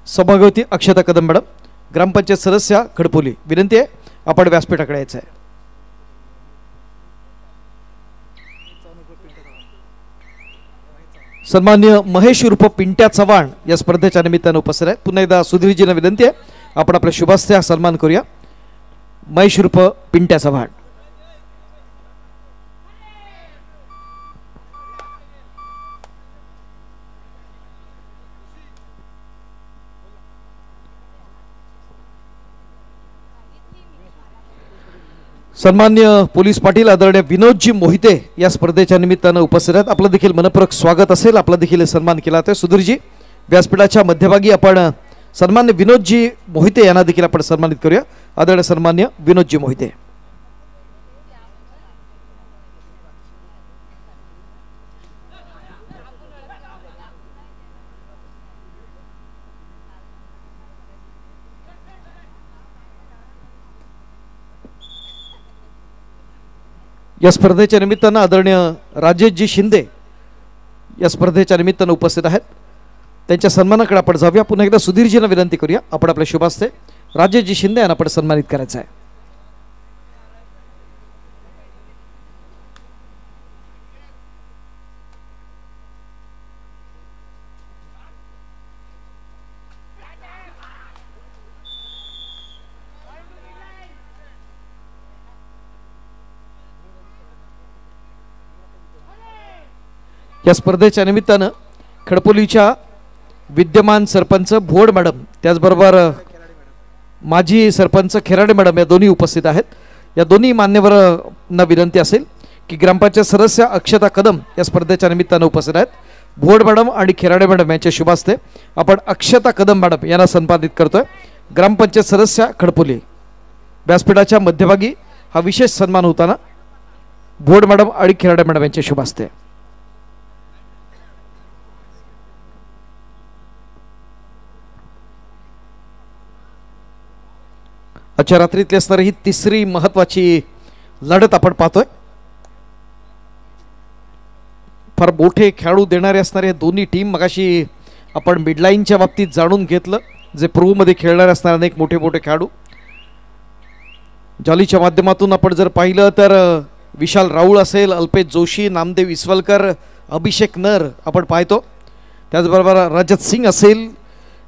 सभागवती अक्षता कदम मॅडम, ग्रामपंचायत सदस्य खडपोली, विनंती आहे आपण व्यासपीठाकडे यायचं आहे. सन्मान्य महेश उर्फ पिंट्या चव्हाण या स्पर्धेच्या निमित्तानं उपस्थित आहेत. पुन्हा एकदा सुधीरजींना विनंती आहे आपण आपल्या शुभास्त्या सन्मान करूया. महेश उर्फ पिंट्या चव्हाण. सन्मान्य पोलीस पाटील आदरणीय विनोदजी मोहिते या स्पर्धेच्या निमित्तानं उपस्थित आहेत. आपलं देखील मनपूर्वक स्वागत असेल. आपला देखील सन्मान केला जातोय. सुधीरजी, व्यासपीठाच्या मध्यभागी आपण सन्मान्य विनोदजी मोहिते यांना देखील आपण सन्मानित करूया. आदरणीय सन्मान्य विनोदजी मोहिते. या स्पर्धेच्या निमित्तानं आदरणीय राजेशजी शिंदे या स्पर्धेच्या निमित्तानं उपस्थित आहेत. त्यांच्या सन्मानाकडे आपण जाऊया. पुन्हा एकदा सुधीरजींना विनंती करूया आपण आपल्या शुभास्ते राजेशजी शिंदे यांना आपण सन्मानित करायचं आहे. या स्पर्धेच्या निमित्तानं खडपोलीच्या विद्यमान सरपंच भोड मॅडम, त्याचबरोबर माजी सरपंच खेराडे मॅडम या दोन्ही उपस्थित आहेत. या दोन्ही मान्यवरांना विनंती असेल की ग्रामपंचायत सदस्य अक्षता कदम या स्पर्धेच्या निमित्तानं उपस्थित आहेत. भोड मॅडम आणि खेराडे मॅडम यांच्या शुभ हस्ते आपण अक्षता कदम मॅडम यांना सन्मानित करतोय. ग्रामपंचायत सदस्य खडपोली व्यासपीठाच्या मध्यभागी हा विशेष सन्मान होताना भोड मॅडम आणि खेराडे मॅडम यांच्या शुभ हस्ते. आजच्या रात्रीतली असणारी ही तिसरी महत्वाची लढत आपण पाहतोय. फार मोठे खेळाडू देणारे असणारे दोन्ही टीम. मगाशी आपण मिडलाईनच्या बाबतीत जाणून घेतलं, जे प्रोमध्ये खेळणारे असणारे अनेक मोठे मोठे खेळाडू. जॉलीच्या माध्यमातून आपण जर पाहिलं तर विशाल राऊळ असेल, अल्पेश जोशी, नामदेव इसवलकर, अभिषेक नर आपण पाहतो. त्याचबरोबर रजत सिंग असेल,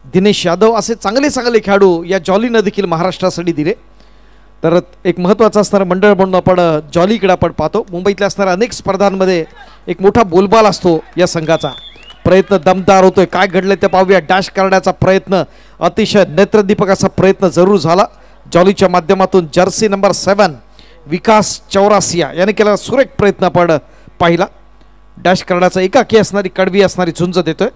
दिनेश यादव असे चांगले चांगले खेळाडू या जॉलीनं देखील महाराष्ट्रासाठी दिले. तर एक महत्त्वाचं असणारं मंडळ म्हणून आपण जॉलीकडे आपण पाहतो. मुंबईतल्या असणाऱ्या अनेक स्पर्धांमध्ये एक मोठा बोलबाल असतो या संघाचा. प्रयत्न दमदार होतोय, काय घडलं ते पाहूया. डॅश करण्याचा प्रयत्न, अतिशय नेत्रदीपक असा प्रयत्न जरूर झाला. जॉलीच्या माध्यमातून जर्सी नंबर 7 विकास चौरासिया याने केलेला सुरेख प्रयत्न आपण पाहिला. डॅश करण्याचा एकाकी असणारी कडवी असणारी झुंज देतोय.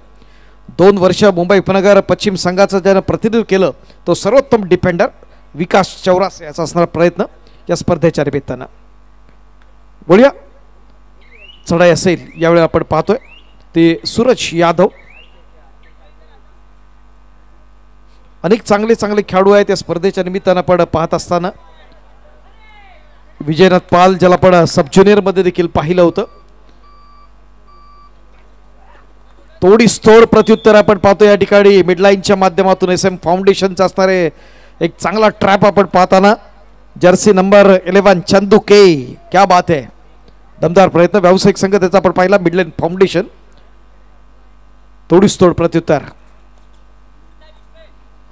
2 वर्ष मुंबई उपनगर पश्चिम संघाचं ज्यानं प्रतिनिधित्व केलं तो सर्वोत्तम डिफेंडर विकास चौरासिया याचा असणारा प्रयत्न या स्पर्धेच्या निमित्तानं. बोलूया चढाई असेल यावेळी आपण पाहतोय ते सूरज यादव. अनेक चांगले चांगले खेळाडू आहेत या स्पर्धेच्या निमित्तानं आपण पाहत असताना. विजयनाथ पाल ज्याला आपण सब ज्युनियर मध्ये देखील पाहिलं होतं. तोडीस तोड प्रत्युत्तर आपण पाहतो या ठिकाणी. मिडलाईनच्या माध्यमातून SM फाउंडेशनचा असणारे एक चांगला ट्रॅप आपण पाहताना. जर्सी नंबर 11 चंदू के, क्या बात है, दमदार प्रयत्न. व्यावसायिक संघ त्याचा आपण पाहिला मिडलाईन फाउंडेशन. तोडीस तोड प्रत्युत्तर.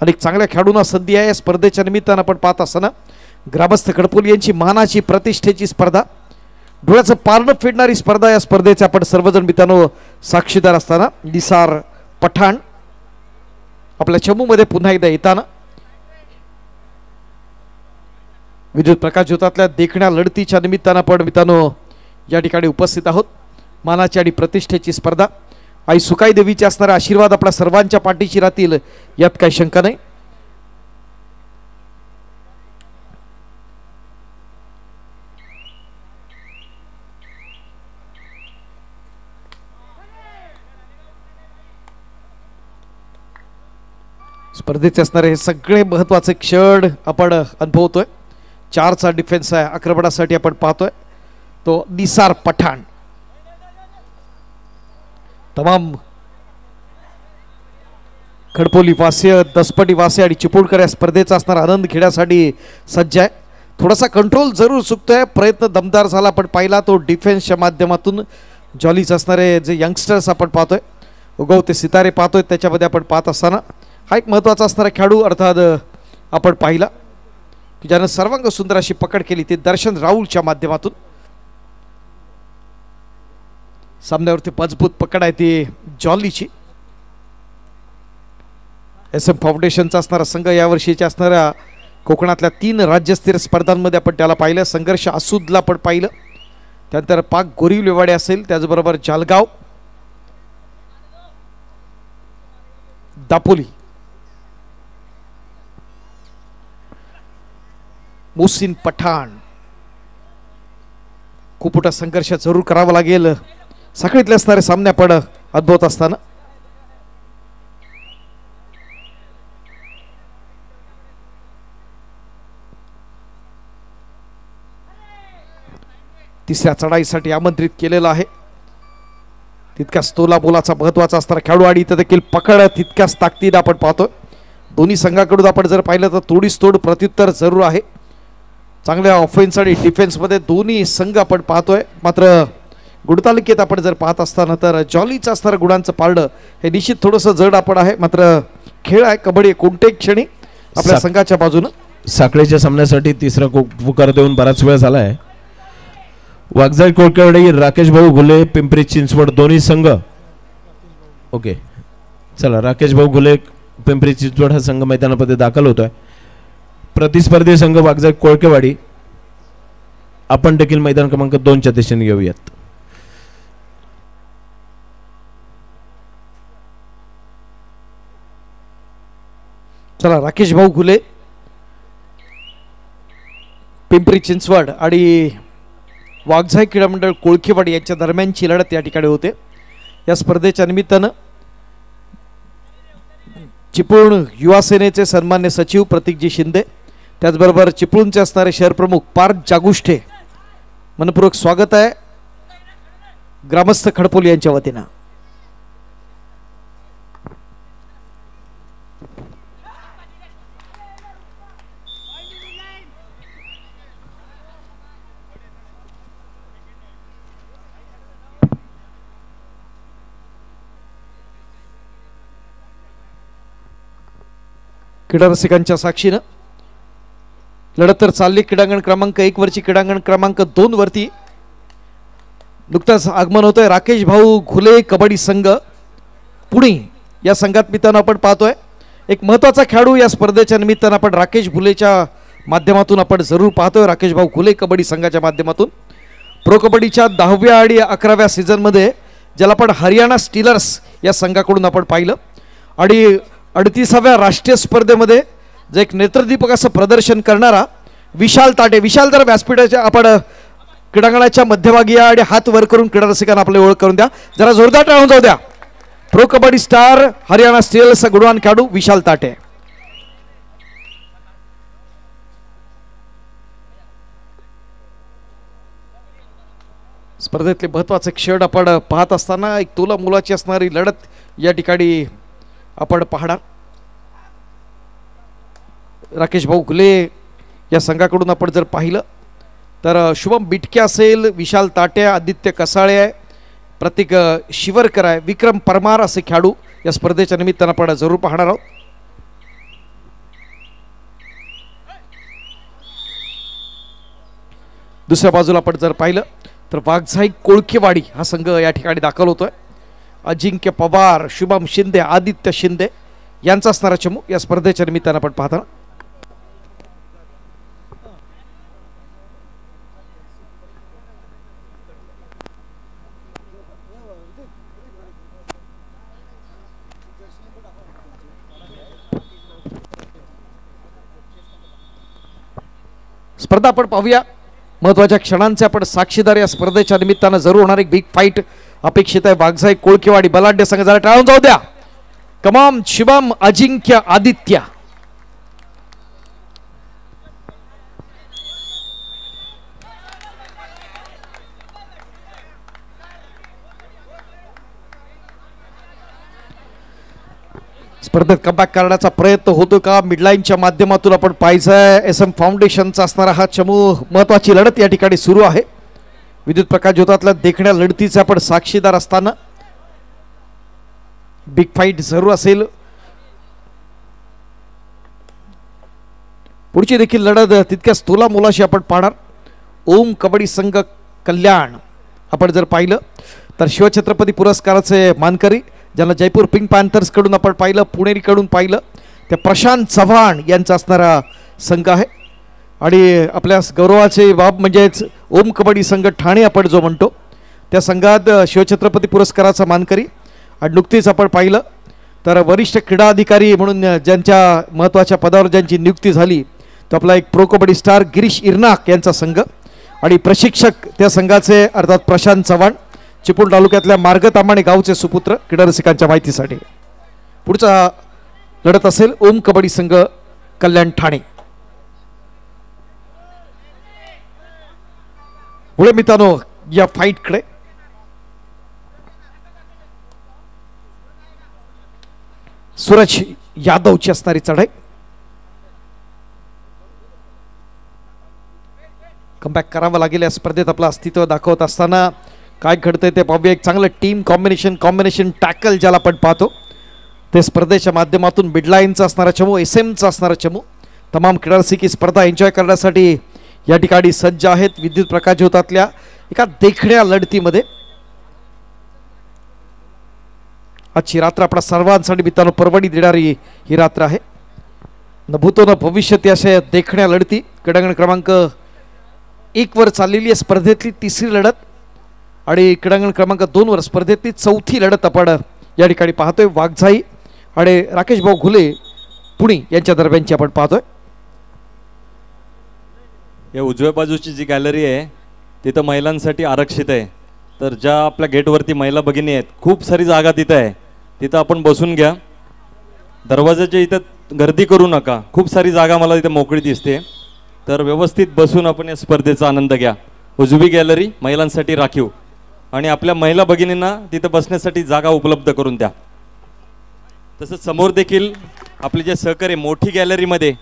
अनेक चांगल्या खेळाडूंना संधी आहे या स्पर्धेच्या निमित्तानं आपण पाहत असताना. ग्रामस्थ कडपोली यांची मानाची प्रतिष्ठेची स्पर्धा, डोळ्याचं पारणं फेडणारी स्पर्धा या स्पर्धेचे आपण सर्वजण मित्रांनो साक्षीदार असताना. निसार पठाण आपल्या चमूमध्ये पुन्हा एकदा येताना. विद्युत प्रकाश ज्योतातल्या देखण्या लढतीच्या निमित्तानं आपण मित्रांनो या ठिकाणी उपस्थित आहोत. मानाची आणि प्रतिष्ठेची स्पर्धा. आई सुकाई देवीचे असणारे आशीर्वाद आपल्या सर्वांच्या पाठीशी राहतील यात काही शंका नाही. स्पर्धेचे असणारे हे सगळे महत्वाचे क्षण आपण अनुभवतोय. 4चा डिफेन्स आहे. आक्रमणासाठी आपण पाहतोय तो निसार पठाण. तमाम खडपोली वास्य, दसपटी वास्य आणि चिपळूणकर या स्पर्धेचा असणारा आनंद घेण्यासाठी सज्ज आहे. थोडासा कंट्रोल जरूर चुकतोय. प्रयत्न दमदार झाला आपण पाहिला तो डिफेन्सच्या माध्यमातून. जॉलीच असणारे जे यंगस्टर्स आपण पाहतोय, उगवते सितारे पाहतोय, त्याच्यामध्ये आपण पाहत असताना हा एक महत्त्वाचा असणारा खेळाडू अर्थात आपण पाहिला की ज्यानं सर्वांग सुंदर अशी पकड केली ती दर्शन राऊलच्या माध्यमातून. सामन्यावरती मजबूत पकड आहे ती जॉलीची. SM फाउंडेशनचा असणारा संघ यावर्षीच्या असणाऱ्या कोकणातल्या 3 राज्यस्तरीय स्पर्धांमध्ये आपण त्याला पाहिलं. संघर्ष आसूदला आपण पाहिलं, त्यानंतर पाक गोरिवलेवाडे असेल, त्याचबरोबर जालगाव, दापोली, मोहसिन पठाण. खूप मोठा संघर्ष जरूर करावा लागेल साखळीतले असणारे सामने आपण अद्भुत असताना. तिसऱ्या चढाईसाठी आमंत्रित केलेला आहे. तितक्याच तोला बोलाचा महत्वाचा असणारा खेळाडू आणि इथं देखील पकड तितक्याच ताकदीने आपण पाहतो. दोन्ही संघाकडून आपण जर पाहिलं तर तोडीस तोड प्रत्युत्तर जरूर आहे. चांगल्या ऑफेन्स आणि डिफेन्समध्ये दोन्ही संघ आपण पाहतोय. मात्र गुणतालिकेत आपण जर पाहत असताना तर जॉलीचं असणारं गुणांचं पारडं हे निश्चित थोडंसं जड आपण आहे. मात्र खेळ आहे, कबड्डी कोणत्याही क्षणी आपल्या संघाच्या बाजूनं. साखळीच्या सामन्यासाठी तिसरा पुकार देऊन बराच वेळ झाला आहे. वाघजाई कोळकेवाडी, राकेश भाऊ घुले, पिंपरी चिंचवड दोन्ही संघ. ओके चला, राकेश भाऊ घुले पिंपरी चिंचवड हा संघ मैदानामध्ये दाखल होतोय. प्रतिस्पर्धी संघ वाघजाई कोळकेवाडी. आपण देखील मैदान क्रमांक 2च्या दिशेने येऊयात. चला, राकेश भाऊ घुले पिंपरी चिंचवड आणि वाघजाई क्रीडा मंडळ कोळकेवाडी यांच्या दरम्यानची लढत या ठिकाणी होते. या स्पर्धेच्या निमित्तानं चिपळूण युवा सेनेचे सन्मान्य सचिव प्रतीकजी शिंदे, त्याचबरोबर चिपळूणचे असणारे शहर प्रमुख पार्थ जागुष्टे मनपूर्वक स्वागत आहे ग्रामस्थ खडपोली यांच्या वतीनं. क्रीडा रसिकांच्या साक्षीनं लढत तर चालली क्रीडांगण क्रमांक 1 वरची. क्रीडांगण क्रमांक 2 वरती नुकताच आगमन होतोय राकेश भाऊ घुले कबड्डी संघ पुणे या संघात मित्रांनो आपण पाहतोय एक महत्त्वाचा खेळाडू या स्पर्धेच्या निमित्तानं आपण राकेश घुलेच्या माध्यमातून आपण जरूर पाहतोय. राकेश भाऊ घुले कबड्डी संघाच्या माध्यमातून प्रो कबड्डीच्या 10व्या आणि 11व्या सीझनमध्ये ज्याला आपण हरियाणा स्टीलर्स या संघाकडून आपण पाहिलं आणि 38व्या राष्ट्रीय स्पर्धेमध्ये जे एक नेत्रदीपक असं प्रदर्शन करणारा विशाल ताटे. विशाल जर व्यासपीठाच्या आपण क्रीडांगणाच्या मध्यभागी या आणि हात वर करून क्रीडा रसिकांना आपली ओळख करून द्या. जरा जोरदार टाळून जाऊ द्या. प्रो कबड्डी स्टार हरियाणा स्टीलर्सचा गुणवान खेळाडू विशाल ताटे. स्पर्धेतले महत्त्वाचे क्षण आपण पाहत असताना एक तोला मुलाची असणारी लढत या ठिकाणी आपण पाहणार. राकेश भाऊ घुले या संघाकडून आपण जर पाहिलं तर शुभम बिटके असेल, विशाल ताटे, आदित्य कसाळे आहे, प्रतीक शिवरकर आहे, विक्रम परमार असे खेळाडू या स्पर्धेच्या निमित्तानं आपण जरूर पाहणार आहोत. दुसऱ्या बाजूला आपण जर पाहिलं तर वाघजाई कोळकेवाडी हा संघ या ठिकाणी दाखल होतोय. अजिंक्य पवार, शुभम शिंदे, आदित्य शिंदे यांचा असणारा चमू या स्पर्धेच्या निमित्तानं आपण पाहता. स्पर्धा आपण पाहूया. महत्वाच्या क्षणांचे आपण साक्षीदार या स्पर्धेच्या निमित्तानं जरूर होणार. एक बिग फाईट अपेक्षित आहे. वाघजाई कोळकेवाडी बलाढ्य संघ जरा टाळून जाऊ द्या. कमाम शिवम, अजिंक्य, आदित्य. स्पर्धेत कमबॅक करण्याचा प्रयत्न होतो का मिडलाईनच्या माध्यमातून आपण पाहिजे. SM फाउंडेशनचा असणारा हा चमू. महत्वाची लढत या ठिकाणी सुरू आहे. विद्युत प्रकाश ज्योतातल्या देखण्या लढतीचे आपण साक्षीदार असताना बिग फाईट जरूर असेल. पुढची देखील लढत तितक्याच तोला मोलाशी आपण पाहणार. ओम कबड्डी संघ कल्याण आपण जर पाहिलं तर शिवछत्रपती पुरस्काराचे मानकरी ज्यांना जयपूर पिंक पॅन्थर्स कडून आपण पाहिलं, पुणेरीकडून पाहिलं त्या प्रशांत चव्हाण यांचा असणारा संघ आहे. आणि आपल्या गौरवाचे बाब म्हणजेच ओम कबड्डी संघ ठाणे आपण जो म्हणतो त्या संघात शिवछत्रपती पुरस्काराचा मानकरी. आणि नुकतीच आपण पाहिलं तर वरिष्ठ क्रीडा अधिकारी म्हणून ज्यांच्या महत्त्वाच्या पदावर ज्यांची नियुक्ती झाली तो आपला एक प्रो कबड्डी स्टार गिरीश इरनाक यांचा संघ. आणि प्रशिक्षक त्या संघाचे अर्थात प्रशांत चव्हाण, चिपळूण तालुक्यातल्या मार्गतामाणे गावचे सुपुत्र. क्रीडा रसिकांच्या माहितीसाठी पुढचा लढत असेल ओम कबड्डी संघ कल्याण ठाणे. पुढे मित्रांनो या फाईटकडे सूरज यादवची असणारी चढाई. कमबॅक करावं लागेल. या स्पर्धेत आपलं अस्तित्व दाखवत असताना काय घडतंय ते पाहूया. एक चांगलं टीम कॉम्बिनेशन टॅकल ज्याला आपण पाहतो ते स्पर्धेच्या माध्यमातून मिडलाईनचा असणारा चमू, SMचा असणारा चमू. तमाम क्रीडा रसिक स्पर्धा एन्जॉय करण्यासाठी या ठिकाणी सज्ज आहेत. विद्युत प्रकाश ज्योतातल्या एका देखण्या लढतीमध्ये आजची रात्र आपल्या सर्वांसाठी मित्रांनो परवडी देणारी ही रात्र आहे. न भूतो न भविष्यती अशा देखण्या लढती. क्रीडांगण क्रमांक 1 वर चाललेली आहे स्पर्धेतली तिसरी लढत आणि क्रीडांगण क्रमांक 2 वर स्पर्धेतली चौथी लढत आपण या ठिकाणी पाहतोय. वाघजाई आणि राकेश भाऊ घुले पुणे यांच्या दरम्यानची आपण पाहतोय. या उजव्या बाजूची जी गॅलरी आहे तिथं महिलांसाठी आरक्षित आहे. तर ज्या आपल्या गेटवरती महिला भगिनी आहेत खूप सारी जागा तिथं आहे, तिथं आपण बसून घ्या. दरवाजाच्या इथं गर्दी करू नका. खूप सारी जागा मला इथे मोकळी दिसते, तर व्यवस्थित बसून आपण या स्पर्धेचा आनंद घ्या. उजवी गॅलरी महिलांसाठी राखीव आणि आपल्या महिला भगिनींना तिथे बसण्यासाठी जागा उपलब्ध करून द्या. तसंच समोर देखील आपले जे सहकारी मोठी गॅलरीमध्ये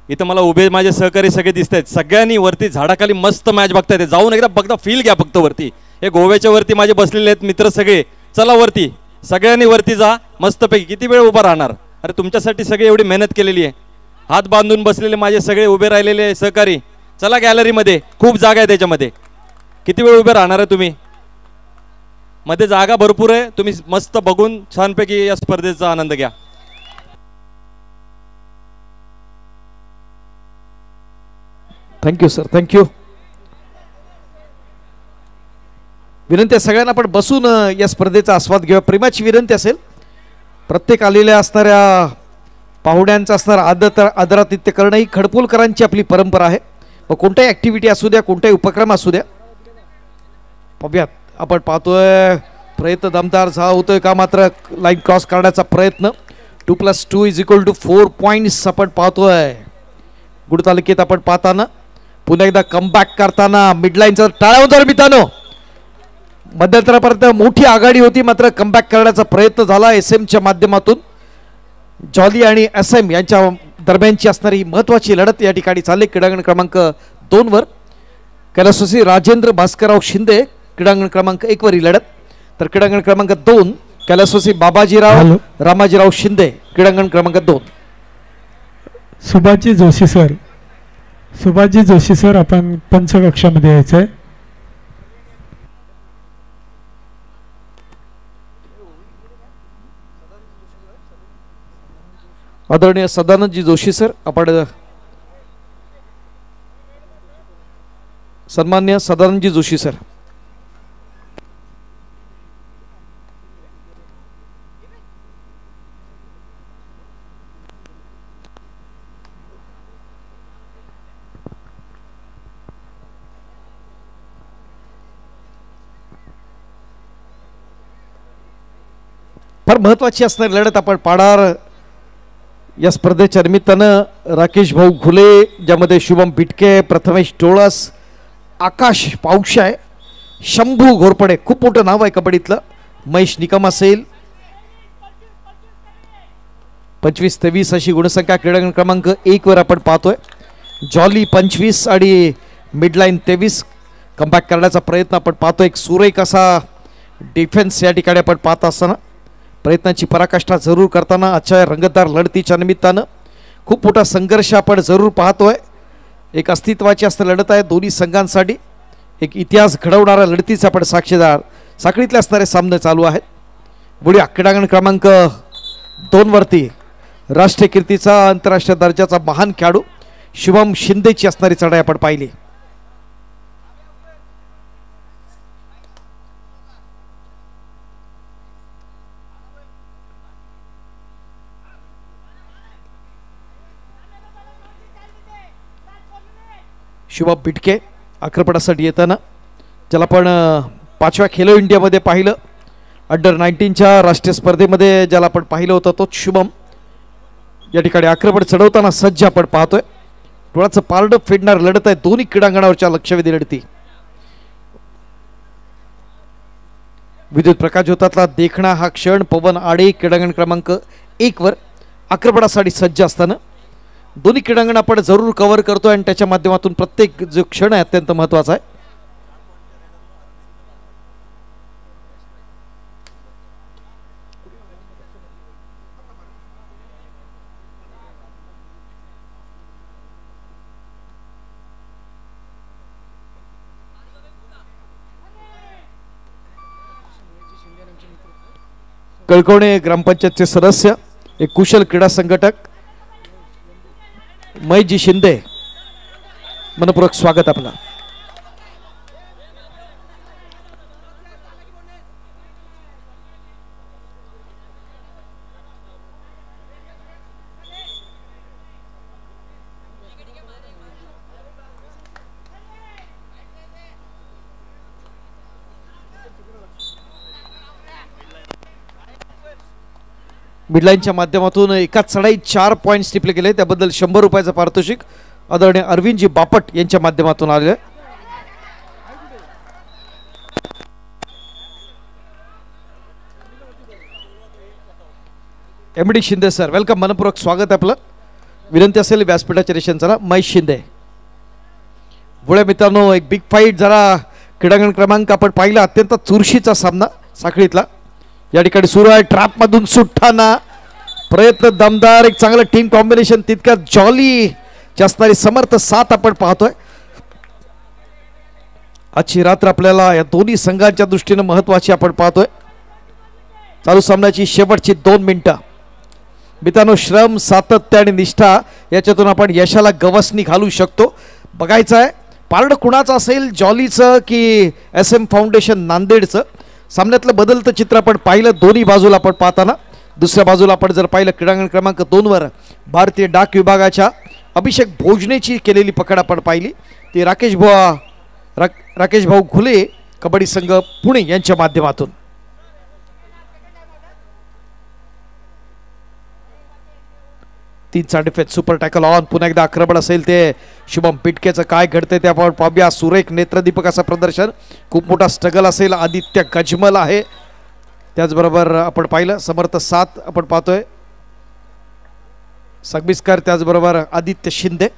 इथं मला उभे माझे सहकारी सगळे दिसत आहेत. सगळ्यांनी वरती झाडाखाली मस्त मॅच बघतायत. जाऊन एकदा बघता फील घ्या फक्त वरती. हे गोव्याच्या वरती माझे बसलेले आहेत मित्र सगळे. चला वरती, सगळ्यांनी वरती जा मस्तपैकी. किती वेळ उभा राहणार? अरे तुमच्यासाठी सगळी एवढी मेहनत केलेली आहे. हात बांधून बसलेले माझे सगळे उभे राहिलेले सहकारी, चला गॅलरीमध्ये, खूप जागा आहे त्याच्यामध्ये. किती वेळ उभे राहणार आहे तुम्ही? मध्ये जागा भरपूर आहे, तुम्ही मस्त बघून छानपैकी या स्पर्धेचा आनंद घ्या. Thank you sir, thank you. विनंती आहे सगळ्यांना आपण बसून या स्पर्धेचा आस्वाद घेऊया. प्रेमाची विनंती असेल, प्रत्येक आलेल्या असणाऱ्या पाहुण्यांचा असणारा आदरातिथ्य करणं ही खडपोलकरांची आपली परंपरा आहे. व कोणत्याही ॲक्टिव्हिटी असू द्या, कोणताही उपक्रम असू द्या. पाहूयात, आपण पाहतोय प्रयत्न दमदार झा होतोय का, मात्र लाईन क्रॉस करण्याचा प्रयत्न. 2+2 = 4 पॉईंट्स आपण पाहतोय. गुड तालुक्यात आपण पाहताना पुन्हा एकदा कमबॅक करताना मिडलाईनचा टाळ्या जर मित्रांनो. मध्यंतरापर्यंत मोठी आघाडी होती, मात्र कमबॅक करण्याचा प्रयत्न झाला SM च्या माध्यमातून. जॉली आणि SM यांच्या दरम्यानची असणारी महत्त्वाची लढत या ठिकाणी चालली. क्रीडांगण क्रमांक 2 वर कैलासवासी राजेंद्र भास्करराव शिंदे, क्रीडांगण क्रमांक 1 वरील लढत. तर क्रीडांगण क्रमांक 2 कैलासवासी बाबाजीराव रामाजीराव शिंदे, क्रीडांगण क्रमांक 2. सुभाषजी जोशी सर, सुभाषजी जोशी सर, आपण पंचकक्षामध्ये यायचं आहे. आदरणीय सदानंदजी जोशी सर, आपण सन्मान्य सदानंदजी जोशी सर. फार महत्वाची असणारी लढत आपण पाहणार या स्पर्धेच्या निमित्तानं. राकेश भाऊ घुले, ज्यामध्ये शुभम बिटके, प्रथमेश टोळस, आकाश पावशाय, शंभू घोरपडे, खूप मोठं नाव आहे कबड्डीतलं. महेश निकम असेल. 25-23 अशी गुणसंख्या क्रीडांगण क्रमांक 1 वर आपण पाहतोय. जॉली 25 आणि मिडलाईन 23. कमबॅक करण्याचा प्रयत्न आपण पाहतोय. एक सुरेख असा डिफेन्स या ठिकाणी आपण पाहत असताना प्रयत्नाची पराकाष्ठा जरूर करताना आजच्या रंगतदार लढतीच्या निमित्तानं खूप मोठा संघर्ष आपण जरूर पाहतोय. एक अस्तित्वाची असणारी लढत आहे दोन्ही संघांसाठी. एक इतिहास घडवणाऱ्या लढतीचे आपण साक्षीदार. साखळीतले असणारे सामने चालू आहेत. बुडी क्रीडांगण क्रमांक 2 वरती राष्ट्रीय कीर्तीचा, आंतरराष्ट्रीय दर्जाचा महान खेळाडू शुभम शिंदेची असणारी चढाई आपण पाहिली. शुभम बिटके आक्रमणासाठी येताना, ज्याला आपण 5व्या खेलो इंडियामध्ये पाहिलं, अंडर-19च्या राष्ट्रीय स्पर्धेमध्ये ज्याला आपण पाहिलं होतं, तोच शुभम या ठिकाणी आक्रमण चढवताना सज्ज आपण पाहतोय. डोळ्याचं पारडं फेडणार लढत आहे दोन्ही क्रीडांगणावरच्या लक्षवेधी लढती. विद्युत प्रकाश होतातला देखणा हा क्षण. पवन आडे क्रीडांगण क्रमांक 1 वर आक्रमणासाठी सज्ज असताना दोन्ही क्रीडांगण आपण जरूर कव्हर करतोय आणि त्याच्या माध्यमातून प्रत्येक जो क्षण आहे अत्यंत महत्त्वाचा आहे. कळकवणे ग्रामपंचायतचे सदस्य, एक कुशल क्रीडा संघटक महेशजी शिंदे, मनपूर्वक स्वागत आपला. मिडलाईनच्या माध्यमातून एकाच चढाई 4 पॉईंट्स टिपले गेले, त्याबद्दल 100 रुपयाचं पारितोषिक आदरणीय अरविंदजी बापट यांच्या माध्यमातून आले. MD शिंदे सर, वेलकम, मनपूर्वक स्वागत आहे आपलं. विनंती असेल व्यासपीठाच्या रेषांचा महेश शिंदे. पुढे मित्रांनो एक बिग फाईट, जरा क्रीडांगण क्रमांक आपण पाहिला, अत्यंत चुरशीचा सामना साखळीतला या ठिकाणी सुरू आहे. ट्रॅपमधून सुटताना प्रयत्न दमदार, एक चांगलं टीम कॉम्बिनेशन, तितक्यात जॉली असणारी समर्थ साथ आपण पाहतोय. आजची रात्र आपल्याला या दोन्ही संघांच्या दृष्टीने महत्वाची आपण पाहतोय. चालू सामन्याची शेवटची 2 मिनिटं मित्रांनो, श्रम, सातत्य आणि निष्ठा याच्यातून आपण यशाला गवसणी घालू शकतो. बघायचं आहे पारड कुणाचं असेल, जॉलीचं की SM फाउंडेशन नांदेडचं. सामन्यातलं बदलतं चित्र आपण पाहिलं दोन्ही बाजूला आपण पाहताना. दुसऱ्या बाजूला आपण जर पाहिलं क्रीडांगण क्रमांक 2 वर भारतीय डाक विभागाच्या अभिषेक भोजनेची केलेली पकड आपण पाहिली. ती राकेश भाऊ घुले कबड्डी संघ पुणे यांच्या माध्यमातून. तीनचा डिफेन्स, सुपर टॅकल ऑन. पुन्हा एकदा आक्रमण असेल ते शुभम पिटकेचं, काय घडतंय ते आपण पाहूया. सुरेख नेत्रदीपक असं प्रदर्शन, खूप मोठा स्ट्रगल असेल. आदित्य गजमल आहे, त्याचबरोबर आपण पाहिलं समर्थ साथ आपण पाहतोय, सगमिस्कर, त्याचबरोबर आदित्य शिंदे.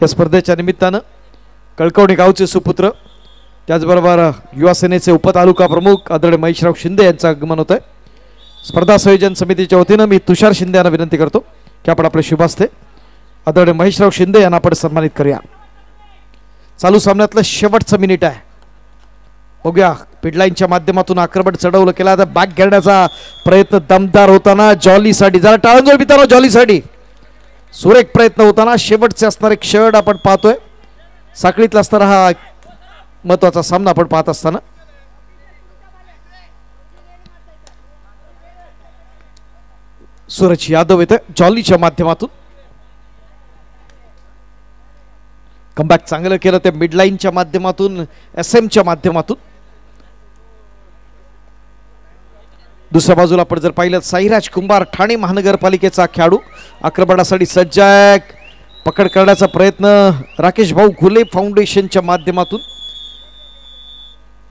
या स्पर्धेच्या निमित्तानं कळकवणी गावचे सुपुत्र, त्याचबरोबर युवा सेनेचे उपतालुका प्रमुख आदरणीय महेशराव शिंदे यांचं आगमन होत आहे. स्पर्धा संयोजन समितीच्या वतीनं मी तुषार शिंदे यांना विनंती करतो की आपण आपले शुभास्ते आदरणीय महेशराव शिंदे यांना आपण सन्मानित करूया. चालू सामन्यातलं शेवटचं मिनिट आहे. बघूया पिडलाईनच्या माध्यमातून आक्रमण चढवलं केलं, आता बॅक घेण्याचा प्रयत्न दमदार होताना जॉलीसाठी, जरा टाळंजोळ मित्रांनो जॉलीसाठी सुरेख प्रयत्न होताना शेवटचे असणारे क्षण आपण पाहतोय. साखळीतला असणारा हा महत्वाचा सामना आपण पाहत असताना सूरज यादव येते जॉलीच्या माध्यमातून. कमबॅक चांगलं केलं ते मिडलाईनच्या माध्यमातून, SMच्या माध्यमातून. दुसऱ्या बाजूला आपण जर पाहिलं साईराज कुंभार ठाणे महानगरपालिकेचा खेळाडू आक्रमणासाठी सज्ज आहे. पकड करण्याचा प्रयत्न राकेश भाऊ घुले फाउंडेशनच्या माध्यमातून.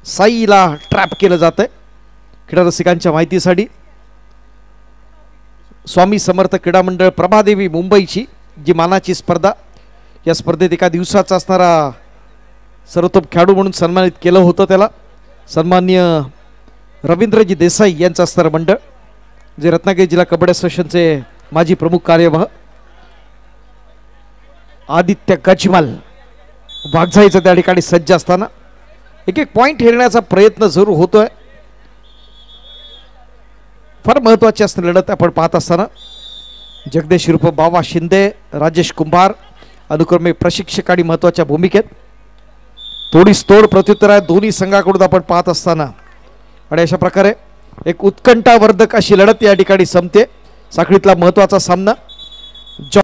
साईला ट्रॅप केलं जात आहे. क्रीडा रसिकांच्या माहितीसाठी स्वामी समर्थ क्रीडा मंडळ प्रभादेवी मुंबईची जी मानाची स्पर्धा, या स्पर्धेत एका दिवसाचा असणारा सर्वोत्तम खेळाडू म्हणून सन्मानित केलं होतं. त्याला सन्माननीय रवींद्रजी देसाई यांचं असणारं मंडळ, जे रत्नागिरी जिल्हा कबड्डी असोसिएशनचे माजी प्रमुख कार्यवाह आदित्य गजमल वाघजाईचं त्या ठिकाणी सज्ज असताना एक पॉइंट हेरण्याचा प्रयत्न जरूर होतोय. फार महत्वाची असणारी लढत आपण पाहत असताना जगदीश रूप बाबा शिंदे, राजेश कुंभार अनुक्रमे प्रशिक्षक आणि महत्वाच्या भूमिकेत. थोडीच तोड प्रत्युत्तर आहे दोन्ही संघाकडून आपण पाहत असताना, आणि अशा प्रकारे एक उत्कंठावर्धक अशी लढत या ठिकाणी संपते. साखळीतला महत्वाचा सामना